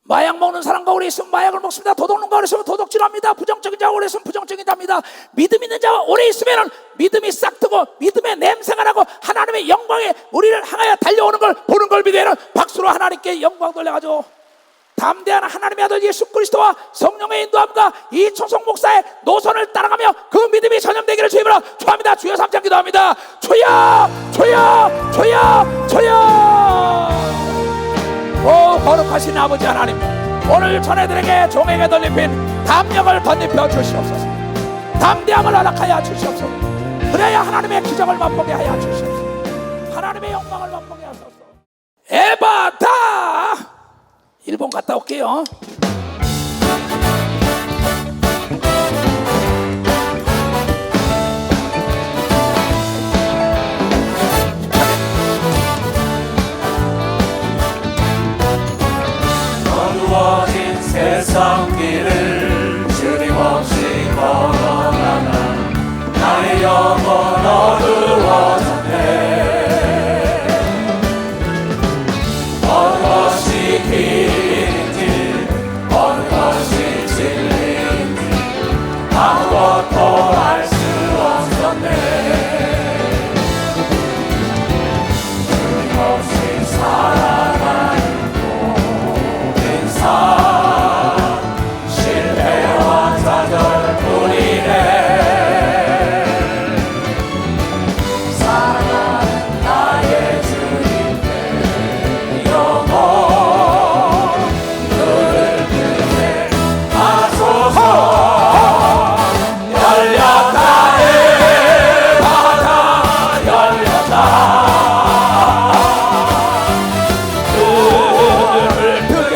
마약 먹는 사람과 오래 있으면 마약을 먹습니다. 도둑놈과 오래 있으면 도둑질합니다. 부정적인 자와 오래 있으면 부정적인 자입니다. 믿음 있는 자와 오래 있으면 믿음이 싹트고 믿음의 냄새가 나고 하나님의 영광에 우리를 향하여 달려오는 걸 보는 걸 믿으면 박수로 하나님께 영광 돌려가지고 담대한 하나님의 아들 예수 그리스도와 성령의 인도함과 이 초성 목사의 노선을 따라가며 그 믿음이 전염되기를 주님으로 축원합니다. 주여 3장 기도합니다. 주여 주여 주여 주여. 오 거룩하신 아버지 하나님, 오늘 자네들에게 종에게 던집힌 담력을 던집혀 주시옵소서. 담대함을 허락하여 주시옵소서. 그래야 하나님의 기적을 맛보게 하여 주시옵소서. 하나님의 영광을 맛보게 하소서. 에바다. 일본 갔다 올게요. 어두워진 세상 길을 주님 없이 걸어가나 나의 영혼 어두워졌네. 어느 것이 길인지 어느 것이 진리인지 아무것도 알 수 없었네. 주님 없이 살아가는 모든 삶 실패와 좌절뿐이네. 사랑하는 나의 주님의 영혼 눈을 뜨게 하소서. 열렸다 해 바다 열렸다. 눈을 뜨게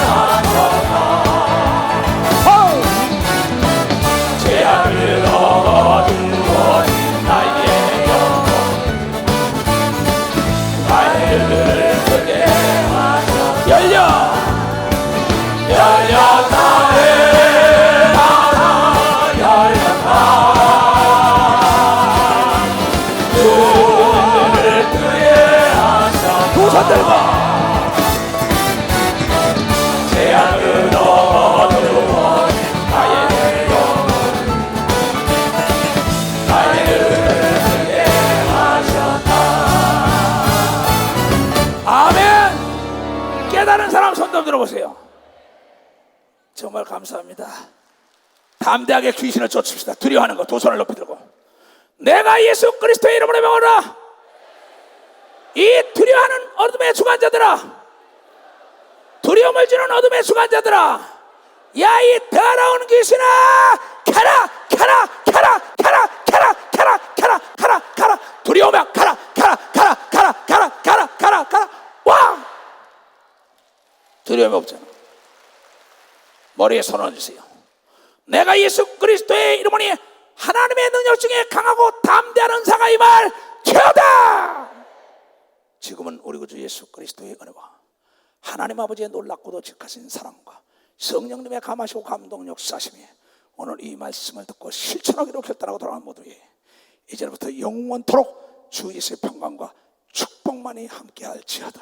하소서. 죄악을 어두워진 나의 영혼 나의 눈을 뜨게 하소서. 열렸다 해 바다 열렸다. 눈을 뜨게 하소서. 두 손 들고 죄악을 어두워진 나의 영혼 나의 눈을 뜨게 하셨다. 아멘. 깨달은 사람 손 좀 들어보세요. 정말 감사합니다. 담대하게 귀신을 쫓읍시다. 두려워하는 거 두 손을 높이 들고, 내가 예수 그리스도의 이름으로 명하노라. 이 두려워하는 어둠의 주관자들아, 두려움을 주는 어둠의 주관자들아, 야 이 더러운 귀신아, 가라 가라 가라 가라 가라 가라 가라 가라 가라. 두려우면 가라 가라 가라 가라 가라 가라 가라 가라. 와, 두려움이 없잖아. 머리에 손 얹으세요. 내가 예수 그리스도의 이름으로 하나님의 능력 중에 강하고 담대한 은사가 임할 지어다. 지금은 우리 구주 예수 그리스도의 은혜와 하나님 아버지의 놀랍고도 직하신 사랑과 성령님의 감하시고 감동 역사심이 오늘 이 말씀을 듣고 실천하기로 결단하고 돌아간 모두에 이제부터 영원토록 주 예수의 평강과 축복만이 함께할지어다.